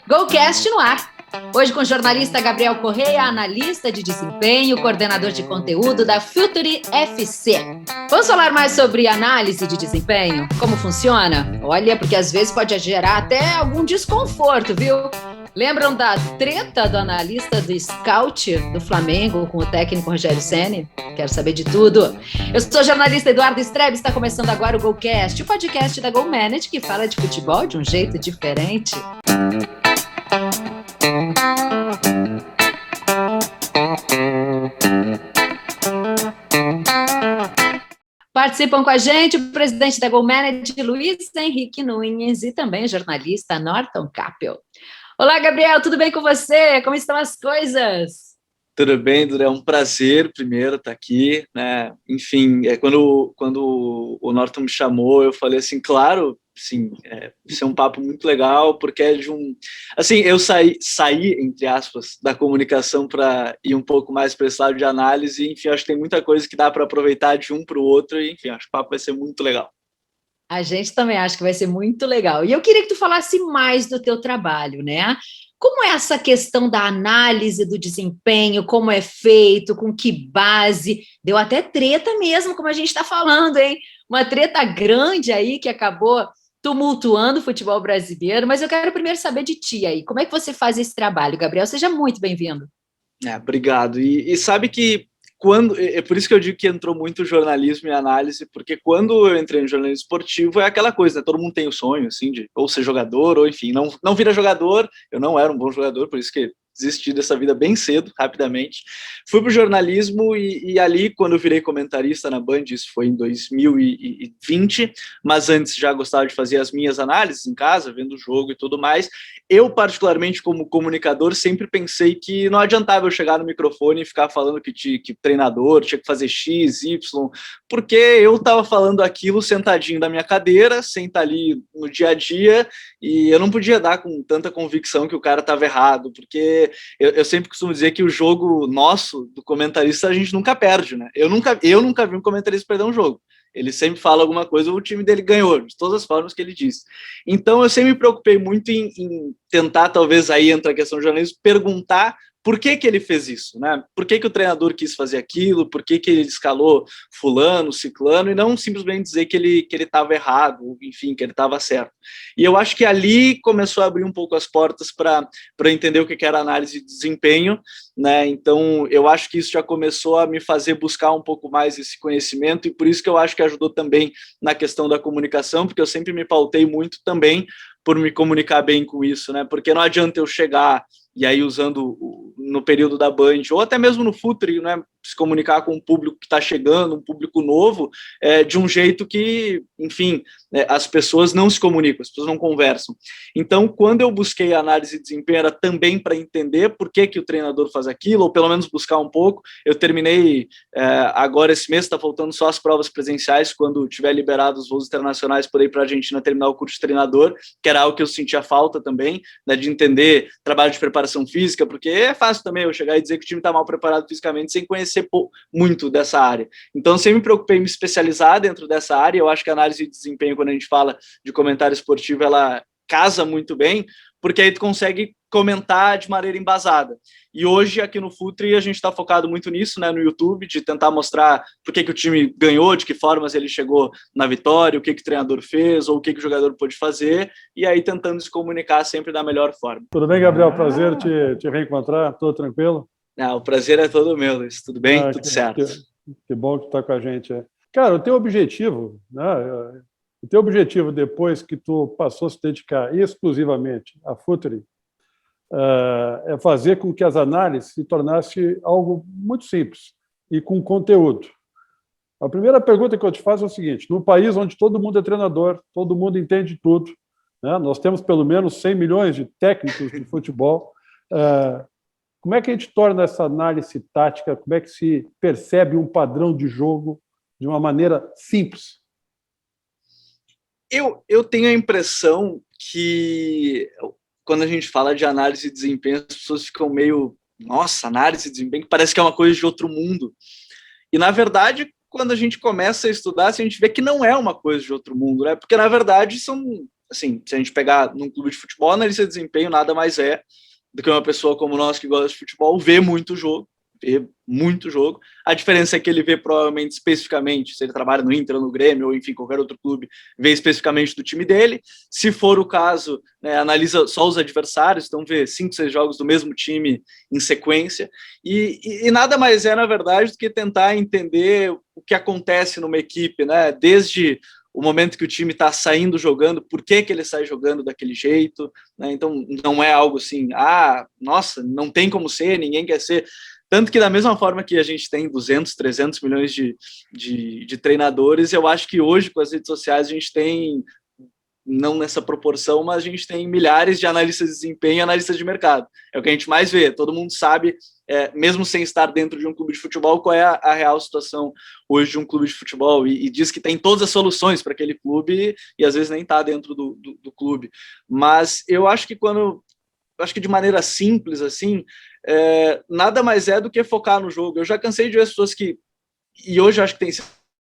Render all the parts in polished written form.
GoCast no ar. Hoje com o jornalista Gabriel Correia, analista de desempenho, coordenador de conteúdo da Future FC. Vamos falar mais sobre análise de desempenho? Como funciona? Olha, porque às vezes pode gerar até algum desconforto, viu? Lembram da treta do analista do Scout do Flamengo com o técnico Rogério Ceni? Quero saber de tudo. Eu sou a jornalista Eduardo Strebe, está começando agora o GoCast, o podcast da GoManage que fala de futebol de um jeito diferente. Participam com a gente o presidente da GoManage, Luiz Henrique Nunes, e também o jornalista Norton Capel. Olá, Gabriel, tudo bem com você? Como estão as coisas? Tudo bem, Dura, é um prazer primeiro estar aqui, né? Enfim, quando o Norton me chamou, eu falei assim, claro, sim, isso é um papo muito legal, porque é de um... Assim, eu saí entre aspas, da comunicação para ir um pouco mais para esse lado de análise, enfim, acho que tem muita coisa que dá para aproveitar de um para o outro, e enfim, acho que o papo vai ser muito legal. A gente também acha que vai ser muito legal. E eu queria que tu falasse mais do teu trabalho, né? Como é essa questão da análise do desempenho, como é feito, com que base? Deu até treta mesmo, como a gente está falando, hein? Uma treta grande aí que acabou tumultuando o futebol brasileiro, mas eu quero primeiro saber de ti aí. Como é que você faz esse trabalho, Gabriel? Seja muito bem-vindo. Obrigado. E sabe que é por isso que eu digo que entrou muito jornalismo e análise, porque quando eu entrei no jornalismo esportivo é aquela coisa, né? Todo mundo tem o sonho, assim, de ou ser jogador, ou enfim, não vira jogador. Eu não era um bom jogador, por isso que desisti dessa vida bem cedo, rapidamente. Fui para o jornalismo e ali, quando eu virei comentarista na Band, isso foi em 2020, mas antes já gostava de fazer as minhas análises em casa, vendo o jogo e tudo mais. Eu, particularmente, como comunicador, sempre pensei que não adiantava eu chegar no microfone e ficar falando que treinador tinha que fazer X, Y, porque eu estava falando aquilo sentadinho na minha cadeira, sem estar ali no dia a dia, e eu não podia dar com tanta convicção que o cara estava errado, porque eu sempre costumo dizer que o jogo nosso, do comentarista, a gente nunca perde, né? Eu nunca vi um comentarista perder um jogo. Ele sempre fala alguma coisa, o time dele ganhou, de todas as formas que ele diz. Então, eu sempre me preocupei muito em tentar, talvez aí entra a questão do jornalismo, perguntar por que ele fez isso, né? Por que o treinador quis fazer aquilo, por que ele escalou fulano, ciclano, e não simplesmente dizer que ele estava errado, enfim, que ele estava certo. E eu acho que ali começou a abrir um pouco as portas para entender o que era análise de desempenho, né? Então, eu acho que isso já começou a me fazer buscar um pouco mais esse conhecimento, e por isso que eu acho que ajudou também na questão da comunicação, porque eu sempre me pautei muito também por me comunicar bem com isso, né? Porque não adianta eu chegar e aí usando no período da Band, ou até mesmo no Futre, né, se comunicar com um público que está chegando, um público novo, de um jeito que, enfim, as pessoas não se comunicam, as pessoas não conversam. Então, quando eu busquei a análise de desempenho, era também para entender por que o treinador faz aquilo, ou pelo menos buscar um pouco. Eu terminei, agora esse mês, está faltando só as provas presenciais, quando tiver liberado os voos internacionais, por ir para a Argentina terminar o curso de treinador, que era algo que eu sentia falta também, né, de entender trabalho de preparação física, porque é fácil também eu chegar e dizer que o time está mal preparado fisicamente sem conhecer muito dessa área. Então, eu sempre me preocupei em me especializar dentro dessa área. Eu acho que a análise de desempenho, quando a gente fala de comentário esportivo, ela casa muito bem, porque aí tu consegue comentar de maneira embasada. E hoje, aqui no Futre, a gente está focado muito nisso, né, no YouTube, de tentar mostrar por que o time ganhou, de que formas ele chegou na vitória, o que o treinador fez, ou o que o jogador pôde fazer, e aí tentando se comunicar sempre da melhor forma. Tudo bem, Gabriel? Prazer te reencontrar. Tudo tranquilo? O prazer é todo meu, Luiz. Tudo bem? Tudo certo. Que bom que tu está com a gente. Cara, o teu objetivo, né? O teu objetivo, depois que tu passou a se dedicar exclusivamente à Futre, é fazer com que as análises se tornassem algo muito simples e com conteúdo. A primeira pergunta que eu te faço é o seguinte: num país onde todo mundo é treinador, todo mundo entende tudo, né? Nós temos pelo menos 100 milhões de técnicos de futebol, como é que a gente torna essa análise tática, como é que se percebe um padrão de jogo de uma maneira simples? Eu tenho a impressão que, quando a gente fala de análise de desempenho, as pessoas ficam meio, nossa, análise de desempenho, parece que é uma coisa de outro mundo. E, na verdade, quando a gente começa a estudar, a gente vê que não é uma coisa de outro mundo, né? Porque, na verdade, assim, se a gente pegar num clube de futebol, analista de desempenho nada mais é do que uma pessoa como nós que gosta de futebol, vê muito jogo. A diferença é que ele vê provavelmente especificamente, se ele trabalha no Inter, no Grêmio, ou enfim, qualquer outro clube, vê especificamente do time dele. Se for o caso, né, analisa só os adversários, então vê 5, 6 jogos do mesmo time em sequência. E nada mais é, na verdade, do que tentar entender o que acontece numa equipe, né? Desde o momento que o time está saindo jogando, por que ele sai jogando daquele jeito, né? Então não é algo assim, nossa, não tem como ser, ninguém quer ser. Tanto que da mesma forma que a gente tem 200, 300 milhões de treinadores, eu acho que hoje com as redes sociais a gente tem, não nessa proporção, mas a gente tem milhares de analistas de desempenho e analistas de mercado. É o que a gente mais vê, todo mundo sabe, mesmo sem estar dentro de um clube de futebol, qual é a real situação hoje de um clube de futebol, e diz que tem todas as soluções para aquele clube, e às vezes nem está dentro do clube. Mas eu acho que de maneira simples, assim, nada mais é do que focar no jogo. Eu já cansei de ver as pessoas e hoje eu acho que tem,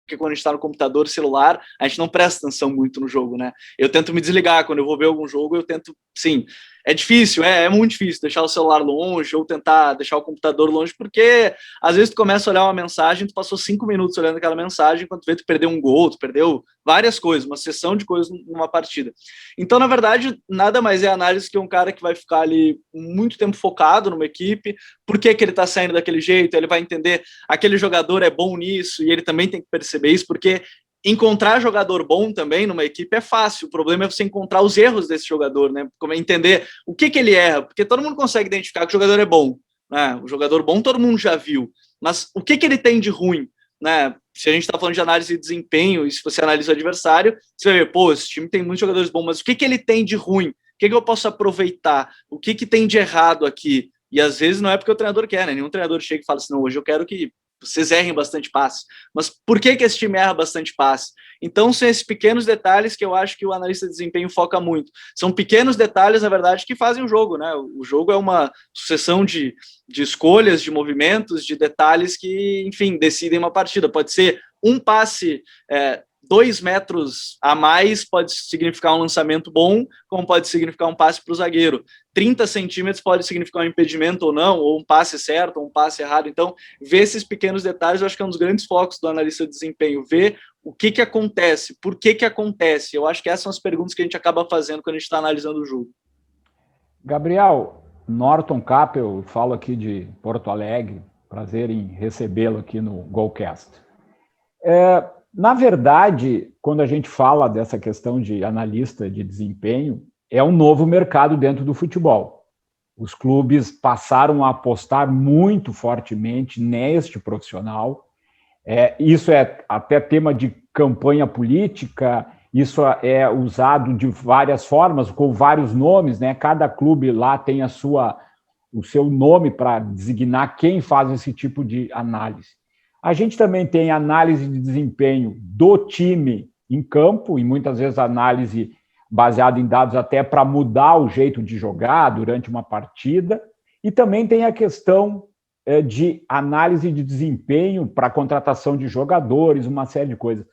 porque quando a gente está no computador, celular, a gente não presta atenção muito no jogo, né? Eu tento me desligar quando eu vou ver algum jogo, eu tento, sim, é difícil, é muito difícil deixar o celular longe ou tentar deixar o computador longe, porque às vezes tu começa a olhar uma mensagem, tu passou 5 minutos olhando aquela mensagem, enquanto tu vê, tu perdeu um gol, tu perdeu várias coisas, uma sessão de coisas numa partida. Então, na verdade, nada mais é análise que um cara que vai ficar ali muito tempo focado numa equipe, por que ele tá saindo daquele jeito, ele vai entender, aquele jogador é bom nisso, e ele também tem que perceber isso, porque encontrar jogador bom também numa equipe é fácil, o problema é você encontrar os erros desse jogador, né? Como entender o que ele erra, porque todo mundo consegue identificar que o jogador é bom, né? O jogador bom todo mundo já viu, mas o que ele tem de ruim, né? Se a gente está falando de análise de desempenho, e se você analisa o adversário, você vai ver, esse time tem muitos jogadores bons, mas o que ele tem de ruim? O que eu posso aproveitar? O que tem de errado aqui? E às vezes não é porque o treinador quer, né? Nenhum treinador chega e fala assim, não, hoje eu quero que vocês errem bastante passe. Mas por que esse time erra bastante passe? Então, são esses pequenos detalhes que eu acho que o analista de desempenho foca muito. São pequenos detalhes, na verdade, que fazem o jogo, né? O jogo é uma sucessão de escolhas, de movimentos, de detalhes que, enfim, decidem uma partida. Pode ser um passe 2 metros a mais, pode significar um lançamento bom, como pode significar um passe para o zagueiro. 30 centímetros pode significar um impedimento ou não, ou um passe certo, ou um passe errado. Então, ver esses pequenos detalhes, eu acho que é um dos grandes focos do analista de desempenho, ver o que acontece, por que acontece. Eu acho que essas são as perguntas que a gente acaba fazendo quando a gente está analisando o jogo. Gabriel, Norton Capel, falo aqui de Porto Alegre, prazer em recebê-lo aqui no Golcast. Na verdade, quando a gente fala dessa questão de analista de desempenho, é um novo mercado dentro do futebol. Os clubes passaram a apostar muito fortemente neste profissional. Isso é até tema de campanha política, isso é usado de várias formas, com vários nomes, né? Cada clube lá tem o seu nome para designar quem faz esse tipo de análise. A gente também tem análise de desempenho do time em campo, e muitas vezes análise baseada em dados até para mudar o jeito de jogar durante uma partida, e também tem a questão de análise de desempenho para contratação de jogadores, uma série de coisas.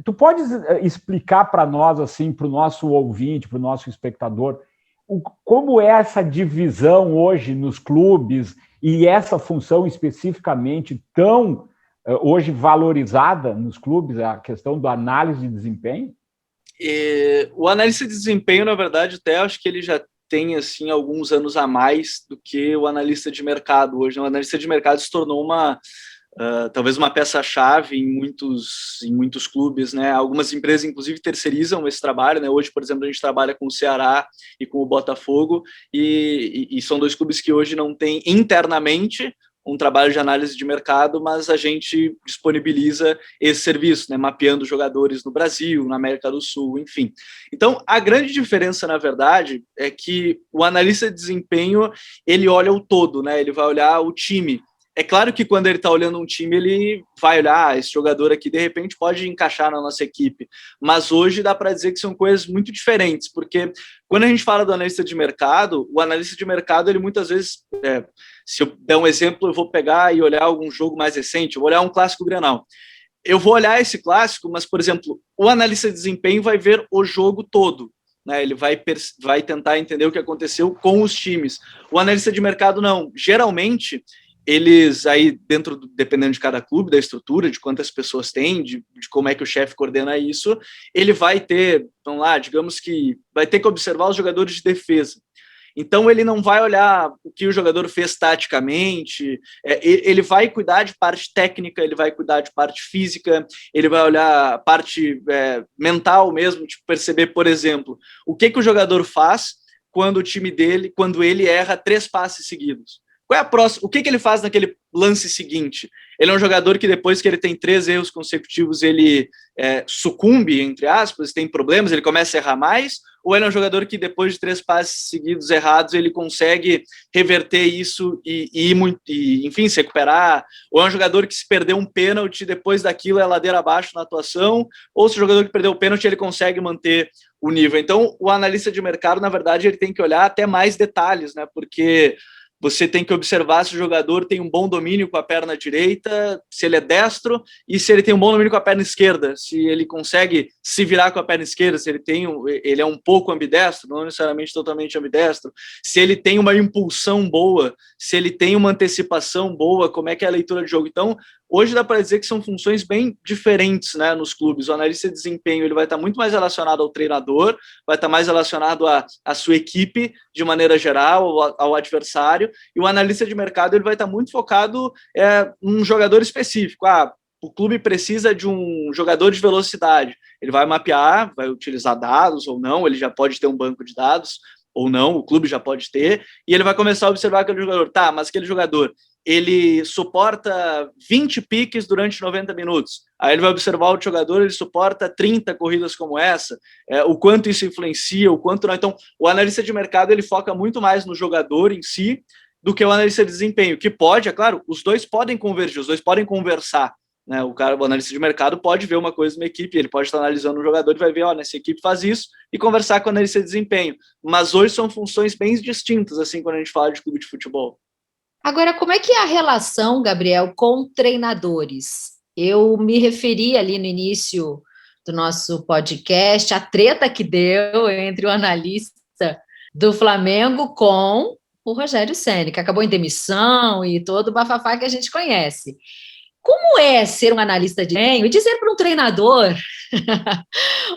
Tu podes explicar para nós, assim, para o nosso ouvinte, para o nosso espectador, como é essa divisão hoje nos clubes e essa função especificamente tão hoje valorizada nos clubes, a questão da análise de desempenho? O analista de desempenho, na verdade, até acho que ele já tem assim, alguns anos a mais do que o analista de mercado hoje. O analista de mercado se tornou talvez uma peça-chave em muitos clubes, né? Algumas empresas, inclusive, terceirizam esse trabalho, né? Hoje, por exemplo, a gente trabalha com o Ceará e com o Botafogo, e são 2 clubes que hoje não têm internamente um trabalho de análise de mercado, mas a gente disponibiliza esse serviço, né, mapeando jogadores no Brasil, na América do Sul, enfim. Então, a grande diferença, na verdade, é que o analista de desempenho, ele olha o todo, né, ele vai olhar o time. É claro que quando ele está olhando um time, ele vai olhar, esse jogador aqui, de repente, pode encaixar na nossa equipe. Mas hoje dá para dizer que são coisas muito diferentes, porque quando a gente fala do analista de mercado, o analista de mercado, ele muitas vezes, se eu der um exemplo, eu vou pegar e olhar algum jogo mais recente, eu vou olhar um clássico Grenal. Eu vou olhar esse clássico, mas, por exemplo, o analista de desempenho vai ver o jogo todo. né? Ele vai tentar entender o que aconteceu com os times. O analista de mercado não. Geralmente, eles aí dependendo de cada clube, da estrutura, de quantas pessoas tem, de como é que o chefe coordena isso, ele vai ter, vamos lá, digamos que vai ter que observar os jogadores de defesa. Então, ele não vai olhar o que o jogador fez taticamente, ele vai cuidar de parte técnica, ele vai cuidar de parte física, ele vai olhar a parte mental mesmo, tipo, perceber, por exemplo, o que o jogador faz quando o time dele, quando ele erra 3 passes seguidos. Qual é a próxima? O que ele faz naquele lance seguinte? Ele é um jogador que depois que ele tem 3 erros consecutivos, ele sucumbe, entre aspas, tem problemas, ele começa a errar mais? Ou ele é um jogador que depois de 3 passes seguidos errados, ele consegue reverter isso e enfim, se recuperar? Ou é um jogador que se perdeu um pênalti, depois daquilo é ladeira abaixo na atuação? Ou se o jogador que perdeu o pênalti, ele consegue manter o nível? Então, o analista de mercado, na verdade, ele tem que olhar até mais detalhes, né? Porque você tem que observar se o jogador tem um bom domínio com a perna direita, se ele é destro, e se ele tem um bom domínio com a perna esquerda, se ele consegue se virar com a perna esquerda, se ele é um pouco ambidestro, não necessariamente totalmente ambidestro, se ele tem uma impulsão boa, se ele tem uma antecipação boa, como é que é a leitura de jogo. Então, hoje dá para dizer que são funções bem diferentes, né, nos clubes. O analista de desempenho ele vai estar muito mais relacionado ao treinador, vai estar mais relacionado à sua equipe, de maneira geral, ao adversário, e o analista de mercado ele vai estar muito focado num jogador específico. O clube precisa de um jogador de velocidade. Ele vai mapear, vai utilizar dados ou não, ele já pode ter um banco de dados ou não, o clube já pode ter, e ele vai começar a observar aquele jogador. Tá, mas aquele jogador, ele suporta 20 piques durante 90 minutos. Aí ele vai observar o outro jogador, ele suporta 30 corridas como essa, o quanto isso influencia, o quanto não. Então, o analista de mercado, ele foca muito mais no jogador em si do que o analista de desempenho, que pode, é claro, os dois podem convergir, os dois podem conversar, né? O analista de mercado pode ver uma coisa numa equipe, ele pode estar analisando um jogador e vai ver, nessa equipe faz isso, e conversar com o analista de desempenho. Mas hoje são funções bem distintas, assim, quando a gente fala de clube de futebol. Agora, como é que é a relação, Gabriel, com treinadores? Eu me referi ali no início do nosso podcast, a treta que deu entre o analista do Flamengo com o Rogério Ceni, que acabou em demissão e todo o bafafá que a gente conhece. Como é ser um analista de desempenho e dizer para um treinador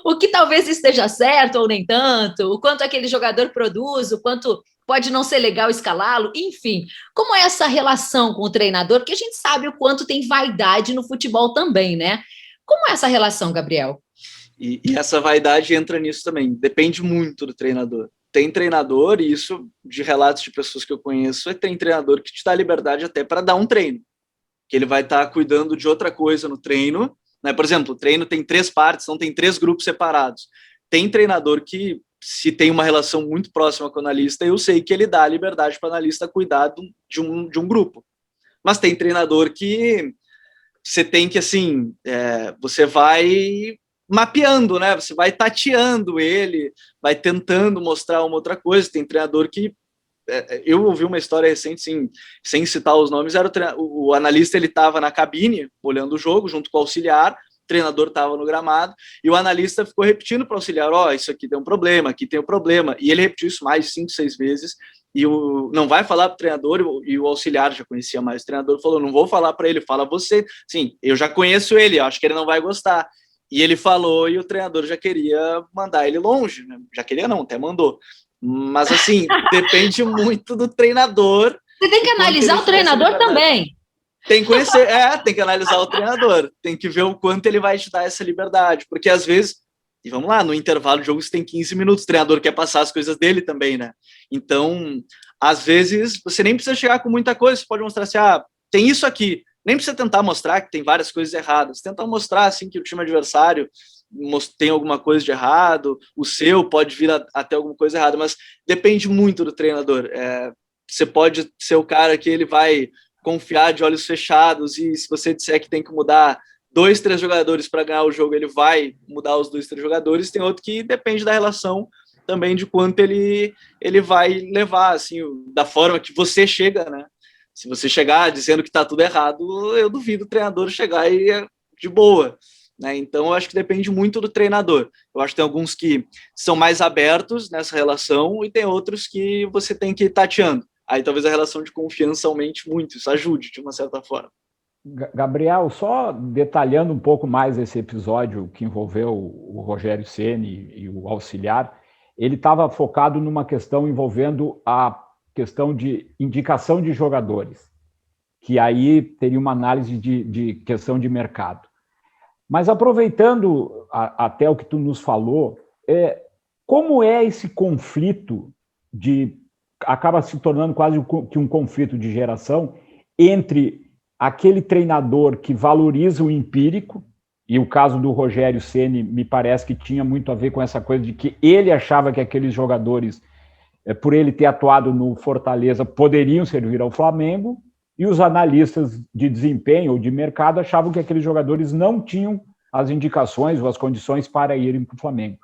o que talvez esteja certo ou nem tanto, o quanto aquele jogador produz, o quanto pode não ser legal escalá-lo, enfim. Como é essa relação com o treinador? Porque a gente sabe o quanto tem vaidade no futebol também, né? Como é essa relação, Gabriel? E essa vaidade entra nisso também, depende muito do treinador. Tem treinador, e isso de relatos de pessoas que eu conheço, tem treinador que te dá liberdade até para dar um treino, que ele vai estar cuidando de outra coisa no treino, né? Por exemplo, o treino tem 3 partes, então tem 3 grupos separados. Tem treinador que, se tem uma relação muito próxima com o analista, eu sei que ele dá a liberdade para o analista cuidar de um grupo. Mas tem treinador que você tem que, assim, você vai mapeando, né? Você vai tateando ele, vai tentando mostrar uma outra coisa. Tem treinador que eu ouvi uma história recente, sim, sem citar os nomes, o analista, ele estava na cabine, olhando o jogo, junto com o auxiliar, o treinador estava no gramado, e o analista ficou repetindo para o auxiliar, isso aqui tem um problema, aqui tem um problema, e ele repetiu isso mais de 5, 6 vezes, e não vai falar para o treinador, e o auxiliar já conhecia mais o treinador, falou, não vou falar para ele, fala você, sim, eu já conheço ele, acho que ele não vai gostar, e ele falou, e o treinador já queria mandar ele longe, né? Já queria não, até mandou. Mas, assim, depende muito do treinador. Você tem que analisar o treinador também. Tem que conhecer, tem que analisar o treinador. Tem que ver o quanto ele vai te dar essa liberdade. Porque, às vezes, e vamos lá, no intervalo de jogo você tem 15 minutos, o treinador quer passar as coisas dele também, né? Então, às vezes, você nem precisa chegar com muita coisa. Você pode mostrar assim, tem isso aqui. Nem precisa tentar mostrar que tem várias coisas erradas. Tenta mostrar, assim, que o time adversário tem alguma coisa de errado, o seu pode vir até alguma coisa errada, mas depende muito do treinador. Você pode ser o cara que ele vai confiar de olhos fechados e se você disser que tem que mudar 2, 3 jogadores para ganhar o jogo, ele vai mudar os 2, 3 jogadores. Tem outro que depende da relação também, de quanto ele vai levar, assim, da forma que você chega, né? Se você chegar dizendo que está tudo errado, eu duvido o treinador chegar e de boa. né? Então, eu acho que depende muito do treinador. Eu acho que tem alguns que são mais abertos nessa relação e tem outros que você tem que ir tateando. Aí talvez a relação de confiança aumente muito, isso ajude de uma certa forma. Gabriel, só detalhando um pouco mais esse episódio que envolveu o Rogério Ceni e o auxiliar, ele estava focado numa questão envolvendo a questão de indicação de jogadores, que aí teria uma análise de questão de mercado. Mas aproveitando até o que tu nos falou, como é esse conflito acaba se tornando quase que um conflito de geração entre aquele treinador que valoriza o empírico, e o caso do Rogério Ceni me parece que tinha muito a ver com essa coisa de que ele achava que aqueles jogadores, por ele ter atuado no Fortaleza, poderiam servir ao Flamengo, e os analistas de desempenho ou de mercado achavam que aqueles jogadores não tinham as indicações ou as condições para irem para o Flamengo.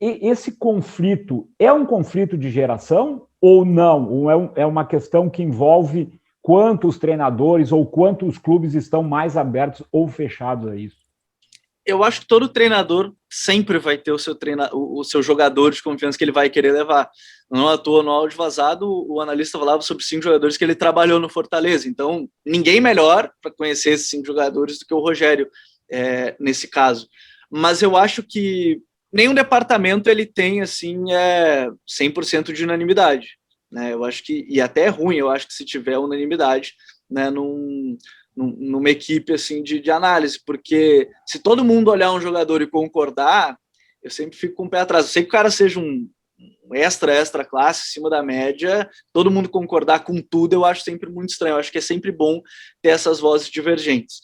Esse conflito é um conflito de geração ou não? Ou é uma questão que envolve quantos treinadores ou quantos clubes estão mais abertos ou fechados a isso? Eu acho que todo treinador sempre vai ter o seu jogador de confiança que ele vai querer levar. Não à toa, no áudio vazado, o analista falava sobre 5 jogadores que ele trabalhou no Fortaleza. Então, ninguém melhor para conhecer esses 5 jogadores do que o Rogério, nesse caso. Mas eu acho que nenhum departamento ele tem assim 100% de unanimidade, né? Eu acho que, e até é ruim, eu acho que se tiver unanimidade, né, numa equipe assim de análise, porque se todo mundo olhar um jogador e concordar, eu sempre fico com o pé atrás. Eu sei que o cara seja um extra classe, acima da média, todo mundo concordar com tudo, eu acho sempre muito estranho. Eu acho que é sempre bom ter essas vozes divergentes.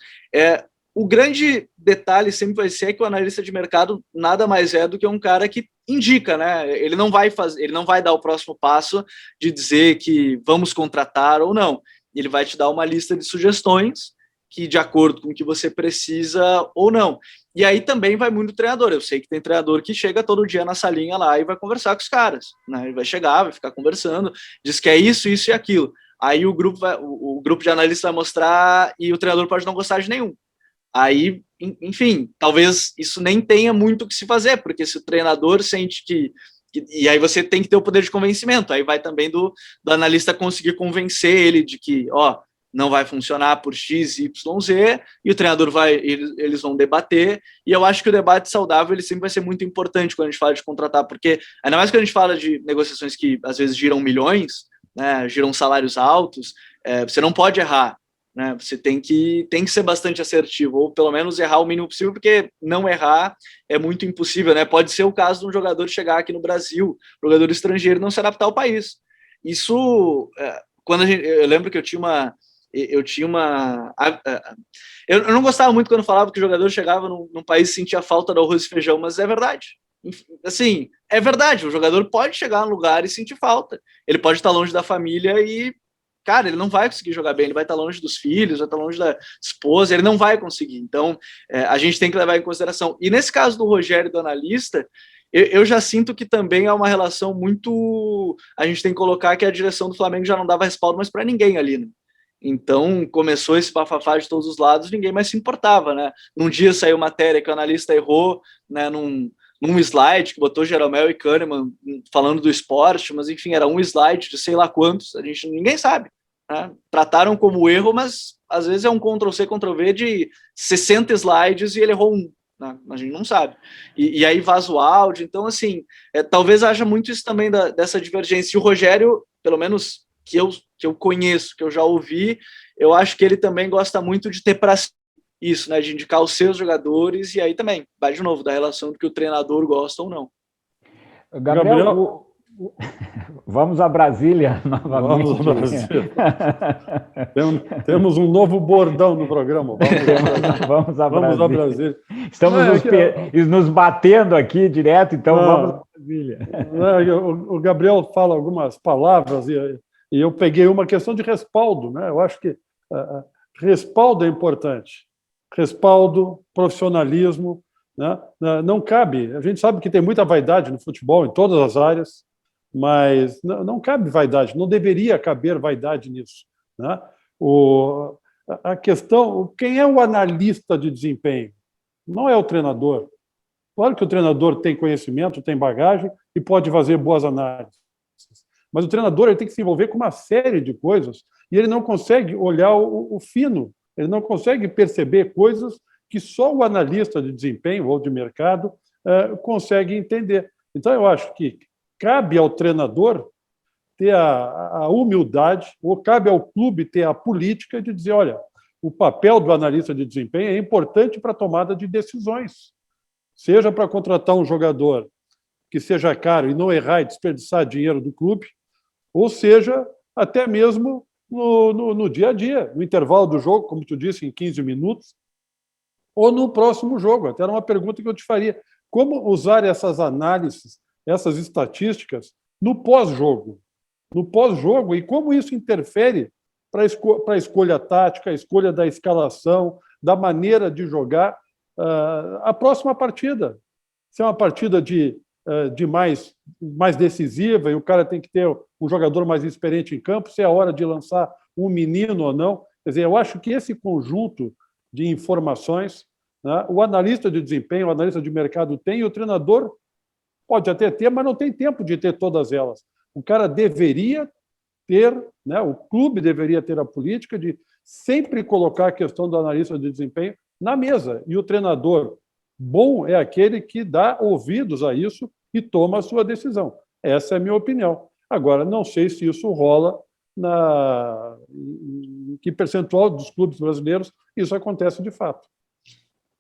O grande detalhe sempre vai ser que o analista de mercado nada mais é do que um cara que indica, né? Ele não vai dar o próximo passo de dizer que vamos contratar ou não. Ele vai te dar uma lista de sugestões que, de acordo com o que você precisa ou não. E aí também vai muito treinador. Eu sei que tem treinador que chega todo dia na salinha lá e vai conversar com os caras, né? Ele vai chegar, vai ficar conversando, diz que é isso e aquilo. Aí o grupo de analistas vai mostrar e o treinador pode não gostar de nenhum. Aí, enfim, talvez isso nem tenha muito o que se fazer, porque se o treinador sente que e aí você tem que ter o poder de convencimento, aí vai também do analista conseguir convencer ele de que, não vai funcionar por X, Y, Z, e o treinador eles vão debater, e eu acho que o debate saudável ele sempre vai ser muito importante quando a gente fala de contratar, porque ainda mais quando a gente fala de negociações que às vezes giram milhões, né, giram salários altos, você não pode errar, né? Você tem que ser bastante assertivo, ou pelo menos errar o mínimo possível, porque não errar é muito impossível, né? Pode ser o caso de um jogador chegar aqui no Brasil, jogador estrangeiro, não se adaptar ao país. Isso, eu lembro que eu não gostava muito quando falava que o jogador chegava num país e sentia falta do arroz e feijão, mas é verdade. Assim, é verdade, o jogador pode chegar num lugar e sentir falta. Ele pode estar longe da família e, cara, ele não vai conseguir jogar bem, ele vai estar longe dos filhos, vai estar longe da esposa, ele não vai conseguir. Então, a gente tem que levar em consideração. E nesse caso do Rogério, do analista, eu já sinto que também é uma relação muito... A gente tem que colocar que a direção do Flamengo já não dava respaldo mais para ninguém ali, né? Então, começou esse bafafá de todos os lados, ninguém mais se importava, né? Num dia saiu matéria que o analista errou, né, num slide que botou Jeromel e Kahneman falando do esporte, mas enfim, era um slide de sei lá quantos, ninguém sabe, né? Trataram como erro, mas às vezes é um Ctrl-C, Ctrl-V de 60 slides e ele errou um, né? A gente não sabe. E aí vaza o áudio, então assim, talvez haja muito isso também dessa divergência. E o Rogério, pelo menos que eu conheço, que eu já ouvi, eu acho que ele também gosta muito de ter para isso, né, de indicar os seus jogadores, e aí também vai de novo da relação do que o treinador gosta ou não. Gabriel, vamos a Brasília novamente. Vamos a Brasília. Temos um novo bordão no programa. Vamos a Brasília. Estamos nos batendo aqui direto, então vamos a Brasília. O Gabriel fala algumas palavras e eu peguei uma questão de respaldo, né? Eu acho que respaldo é importante. Respaldo, profissionalismo, né? Não cabe. A gente sabe que tem muita vaidade no futebol, em todas as áreas, mas não cabe vaidade, não deveria caber vaidade nisso, né? A questão, quem é o analista de desempenho? não é o treinador. Claro que o treinador tem conhecimento, tem bagagem e pode fazer boas análises. Mas o treinador ele tem que se envolver com uma série de coisas e ele não consegue olhar o fino, ele não consegue perceber coisas que só o analista de desempenho ou de mercado consegue entender. Então, eu acho que cabe ao treinador ter a humildade, ou cabe ao clube ter a política de dizer, olha, o papel do analista de desempenho é importante para a tomada de decisões, seja para contratar um jogador que seja caro e não errar e desperdiçar dinheiro do clube, ou seja, até mesmo no dia a dia, no intervalo do jogo, como tu disse, em 15 minutos, ou no próximo jogo. Até era uma pergunta que eu te faria. Como usar essas análises, essas estatísticas, no pós-jogo? No pós-jogo, e como isso interfere para a escolha tática, a escolha da escalação, da maneira de jogar a próxima partida. Se é uma partida de mais decisiva e o cara tem que ter um jogador mais experiente em campo, se é a hora de lançar um menino ou não. Quer dizer, eu acho que esse conjunto de informações, né, o analista de desempenho, o analista de mercado tem, e o treinador pode até ter, mas não tem tempo de ter todas elas. O cara deveria ter, né, o clube deveria ter a política de sempre colocar a questão do analista de desempenho na mesa. E o treinador bom é aquele que dá ouvidos a isso e toma a sua decisão. Essa é a minha opinião. Agora, não sei se isso rola em que percentual dos clubes brasileiros isso acontece de fato.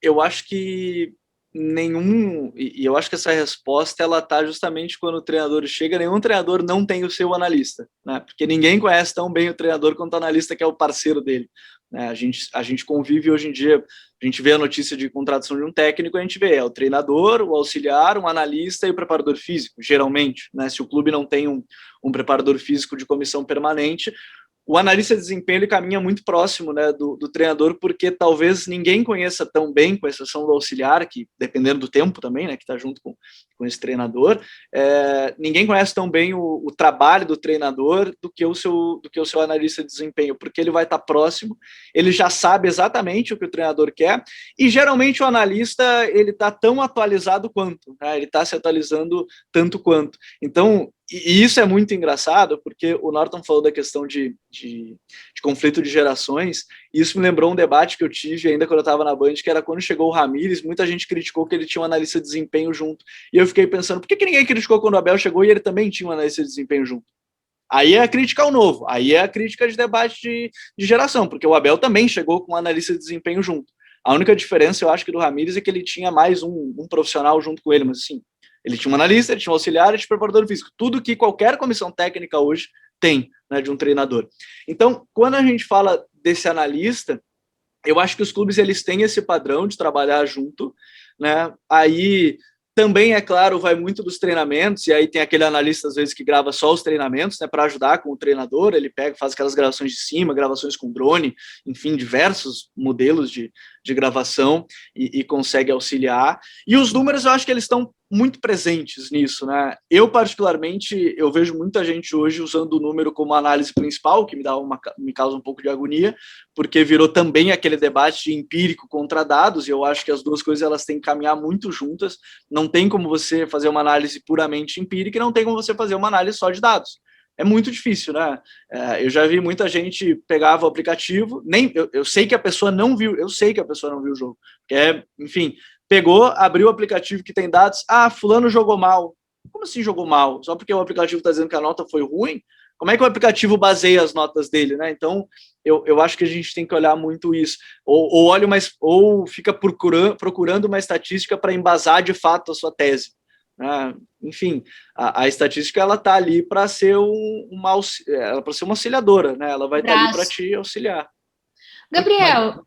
Eu acho que nenhum, e eu acho que essa resposta ela está justamente quando o treinador chega, nenhum treinador não tem o seu analista, né? Porque ninguém conhece tão bem o treinador quanto o analista que é o parceiro dele, né? A gente convive hoje em dia, a gente vê a notícia de contratação de um técnico, a gente vê o treinador, o auxiliar, um analista e o preparador físico, geralmente, né? Se o clube não tem um preparador físico de comissão permanente, o analista de desempenho ele caminha muito próximo, né, do treinador, porque talvez ninguém conheça tão bem, com exceção do auxiliar, que dependendo do tempo também, né, que está junto com esse treinador, ninguém conhece tão bem o trabalho do treinador do que o seu analista de desempenho, porque ele vai estar próximo, ele já sabe exatamente o que o treinador quer, e geralmente o analista ele está tão atualizado quanto, né, ele está se atualizando tanto quanto. Então, e isso é muito engraçado, porque o Norton falou da questão de conflito de gerações, e isso me lembrou um debate que eu tive ainda quando eu estava na Band, que era quando chegou o Ramírez, muita gente criticou que ele tinha um analista de desempenho junto, e eu fiquei pensando, por que ninguém criticou quando o Abel chegou e ele também tinha um analista de desempenho junto? Aí é a crítica ao novo, aí é a crítica de debate de geração, porque o Abel também chegou com um analista de desempenho junto. A única diferença, eu acho, que do Ramírez é que ele tinha mais um profissional junto com ele, mas assim, ele tinha um analista, ele tinha um auxiliar, ele tinha um preparador físico. Tudo que qualquer comissão técnica hoje tem, né, de um treinador. Então, quando a gente fala desse analista, eu acho que os clubes eles têm esse padrão de trabalhar junto, né? Aí também, é claro, vai muito dos treinamentos, e aí tem aquele analista, às vezes, que grava só os treinamentos, né, para ajudar com o treinador, ele pega, faz aquelas gravações de cima, gravações com drone, enfim, diversos modelos de gravação e consegue auxiliar. E os números, eu acho que eles estão muito presentes nisso, né? Eu, particularmente, eu vejo muita gente hoje usando o número como análise principal, que me causa um pouco de agonia, porque virou também aquele debate de empírico contra dados, e eu acho que as duas coisas elas têm que caminhar muito juntas. Não tem como você fazer uma análise puramente empírica e não tem como você fazer uma análise só de dados. É muito difícil, né? Eu já vi muita gente pegava o aplicativo, eu sei que a pessoa não viu, o jogo. Enfim, pegou, abriu o aplicativo que tem dados, fulano jogou mal. Como assim jogou mal? Só porque o aplicativo está dizendo que a nota foi ruim? Como é que o aplicativo baseia as notas dele, né? Então, eu acho que a gente tem que olhar muito isso. Ou fica procurando uma estatística para embasar de fato a sua tese. Enfim, a estatística ela está ali para ser uma auxiliadora, né? Ela vai estar ali para te auxiliar. Gabriel,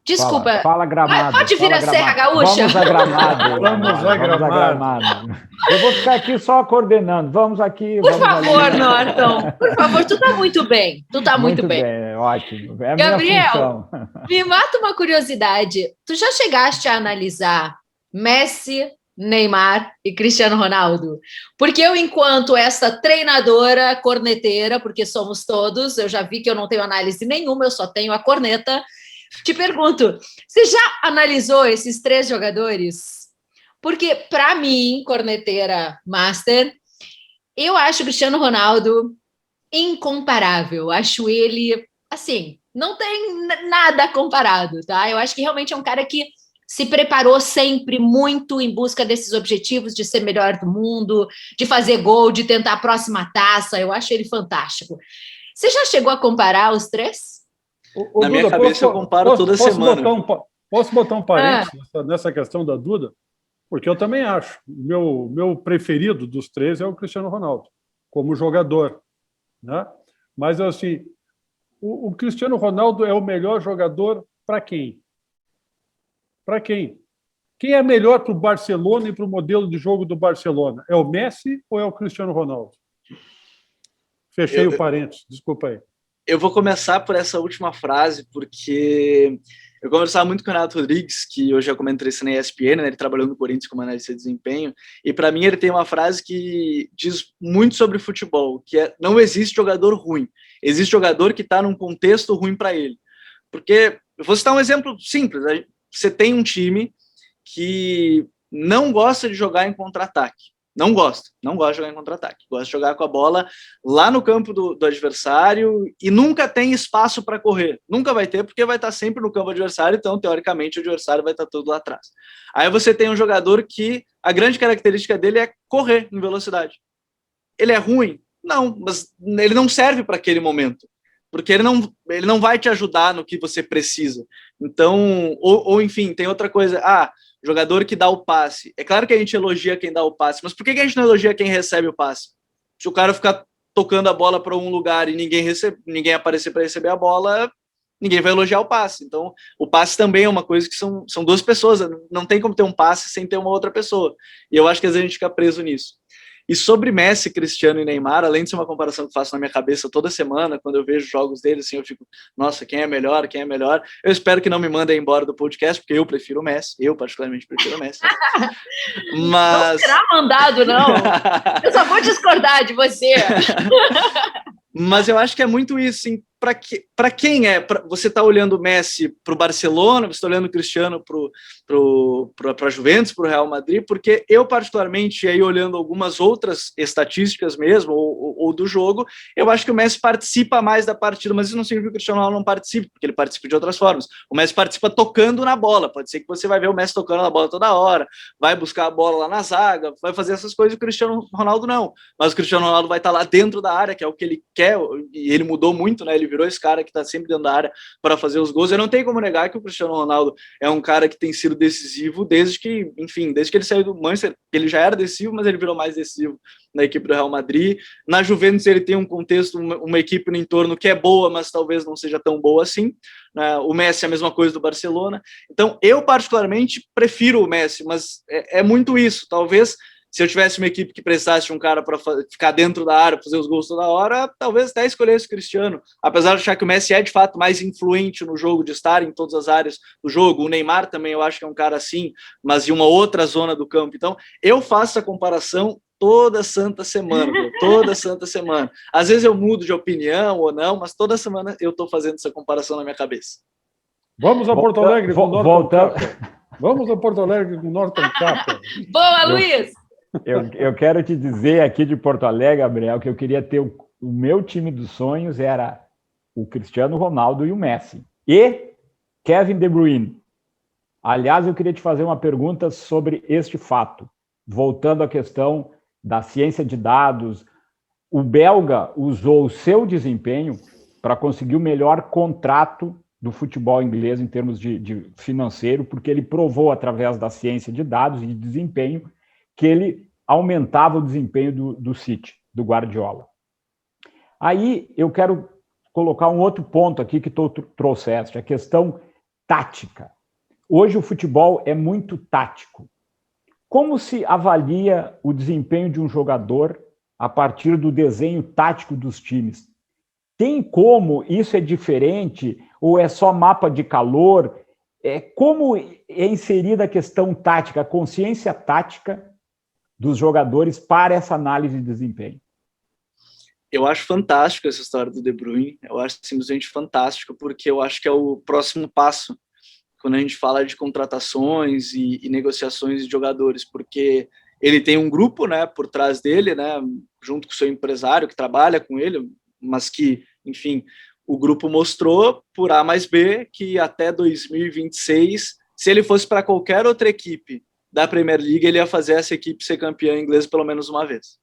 desculpa. Fala Gramado. Pode vir a Serra Gaúcha? Vamos a Gramado. Eu vou ficar aqui só coordenando. Vamos aqui. Por favor, Norton. Por favor, tu está muito bem. Muito bem. Ótimo. É a Gabriel, minha função. Me mata uma curiosidade. Tu já chegaste a analisar Messi, Neymar e Cristiano Ronaldo? Porque eu, enquanto essa treinadora corneteira, porque somos todos, eu já vi que eu não tenho análise nenhuma, eu só tenho a corneta, Te pergunto, você já analisou esses 3 jogadores? Porque, para mim, corneteira master, eu acho o Cristiano Ronaldo incomparável. Acho ele, assim, não tem nada comparado, tá? Eu acho que realmente é um cara que se preparou sempre muito em busca desses objetivos de ser melhor do mundo, de fazer gol, de tentar a próxima taça. Eu acho ele fantástico. Você já chegou a comparar os 3? Na minha cabeça eu comparo toda semana. Posso botar um parênteses nessa questão da Duda? Porque eu também acho. O meu preferido dos 3 é o Cristiano Ronaldo, como jogador. Né? Mas, assim, o Cristiano Ronaldo é o melhor jogador para quem? Para quem? Quem é melhor para o Barcelona e para o modelo de jogo do Barcelona? É o Messi ou é o Cristiano Ronaldo? Fechei o parênteses, desculpa aí. Eu vou começar por essa última frase, porque eu conversava muito com o Renato Rodrigues, que hoje é comentarista na ESPN, né? Ele trabalhou no Corinthians como analista de desempenho, e para mim ele tem uma frase que diz muito sobre futebol, que é: não existe jogador ruim, existe jogador que está num contexto ruim para ele. Porque, eu vou citar um exemplo simples, você tem um time que não gosta de jogar em contra-ataque. Não gosta de jogar em contra-ataque. Gosta de jogar com a bola lá no campo do adversário e nunca tem espaço para correr. Nunca vai ter, porque vai estar sempre no campo adversário, então, teoricamente, o adversário vai estar todo lá atrás. Aí você tem um jogador que a grande característica dele é correr em velocidade. Ele é ruim? Não, mas ele não serve para aquele momento, porque ele não vai te ajudar no que você precisa. Então, ou enfim, tem outra coisa. Jogador que dá o passe. É claro que a gente elogia quem dá o passe, mas por que a gente não elogia quem recebe o passe? Se o cara ficar tocando a bola para um lugar e ninguém aparecer para receber a bola, ninguém vai elogiar o passe. Então, o passe também é uma coisa que são 2 pessoas. Não tem como ter um passe sem ter uma outra pessoa. E eu acho que às vezes a gente fica preso nisso. E sobre Messi, Cristiano e Neymar, além de ser uma comparação que eu faço na minha cabeça toda semana, quando eu vejo jogos deles, assim, eu fico, nossa, quem é melhor? Eu espero que não me mandem embora do podcast, porque eu prefiro o Messi. Eu, particularmente, prefiro o Messi. Mas... Não será mandado, não. Eu só vou discordar de você. Mas eu acho que é muito isso, assim, para quem é? Você está olhando o Messi para o Barcelona, você está olhando o Cristiano para a Juventus, para o Real Madrid, porque eu, particularmente, aí olhando algumas outras estatísticas mesmo, ou do jogo, eu acho que o Messi participa mais da partida, mas isso não significa que o Cristiano Ronaldo não participe, porque ele participa de outras formas. O Messi participa tocando na bola, pode ser que você vai ver o Messi tocando na bola toda hora, vai buscar a bola lá na zaga, vai fazer essas coisas, o Cristiano Ronaldo não. Mas o Cristiano Ronaldo vai estar lá dentro da área, que é o que ele quer, e ele mudou muito, né? Ele virou esse cara que está sempre dentro da área para fazer os gols. Eu não tenho como negar que o Cristiano Ronaldo é um cara que tem sido decisivo desde que ele saiu do Manchester. Ele já era decisivo, mas ele virou mais decisivo na equipe do Real Madrid. Na Juventus ele tem um contexto, uma equipe no entorno que é boa, mas talvez não seja tão boa assim. O Messi é a mesma coisa do Barcelona. Então, eu particularmente prefiro o Messi, mas é muito isso. Talvez, se eu tivesse uma equipe que precisasse de um cara para ficar dentro da área, fazer os gols toda hora, talvez até escolhesse o Cristiano. Apesar de achar que o Messi é, de fato, mais influente no jogo, de estar em todas as áreas do jogo. O Neymar também eu acho que é um cara assim, mas em uma outra zona do campo. Então, eu faço a comparação toda santa semana, toda santa semana. Às vezes eu mudo de opinião ou não, mas toda semana eu estou fazendo essa comparação na minha cabeça. Vamos a Porto Alegre com o Norton Capper. Vamos a Porto Alegre com o Norton Capper. Boa, Luiz! Eu quero te dizer aqui de Porto Alegre, Gabriel, que eu queria ter o meu time dos sonhos era o Cristiano Ronaldo e o Messi. E Kevin De Bruyne. Aliás, eu queria te fazer uma pergunta sobre este fato. Voltando à questão da ciência de dados, o belga usou o seu desempenho para conseguir o melhor contrato do futebol inglês em termos de financeiro, porque ele provou, através da ciência de dados e de desempenho, que ele aumentava o desempenho do City, do Guardiola. Aí eu quero colocar um outro ponto aqui que tu trouxeste, a questão tática. Hoje o futebol é muito tático. Como se avalia o desempenho de um jogador a partir do desenho tático dos times? Tem como isso é diferente ou é só mapa de calor? Como é inserida a questão tática, a consciência tática dos jogadores para essa análise de desempenho? Eu acho fantástico essa história do De Bruyne, eu acho simplesmente fantástico, porque eu acho que é o próximo passo quando a gente fala de contratações e negociações de jogadores, porque ele tem um grupo, né, por trás dele, né, junto com o seu empresário que trabalha com ele, mas que, enfim, o grupo mostrou por A mais B que até 2026, se ele fosse para qualquer outra equipe da Premier League, ele ia fazer essa equipe ser campeã inglesa pelo menos uma vez.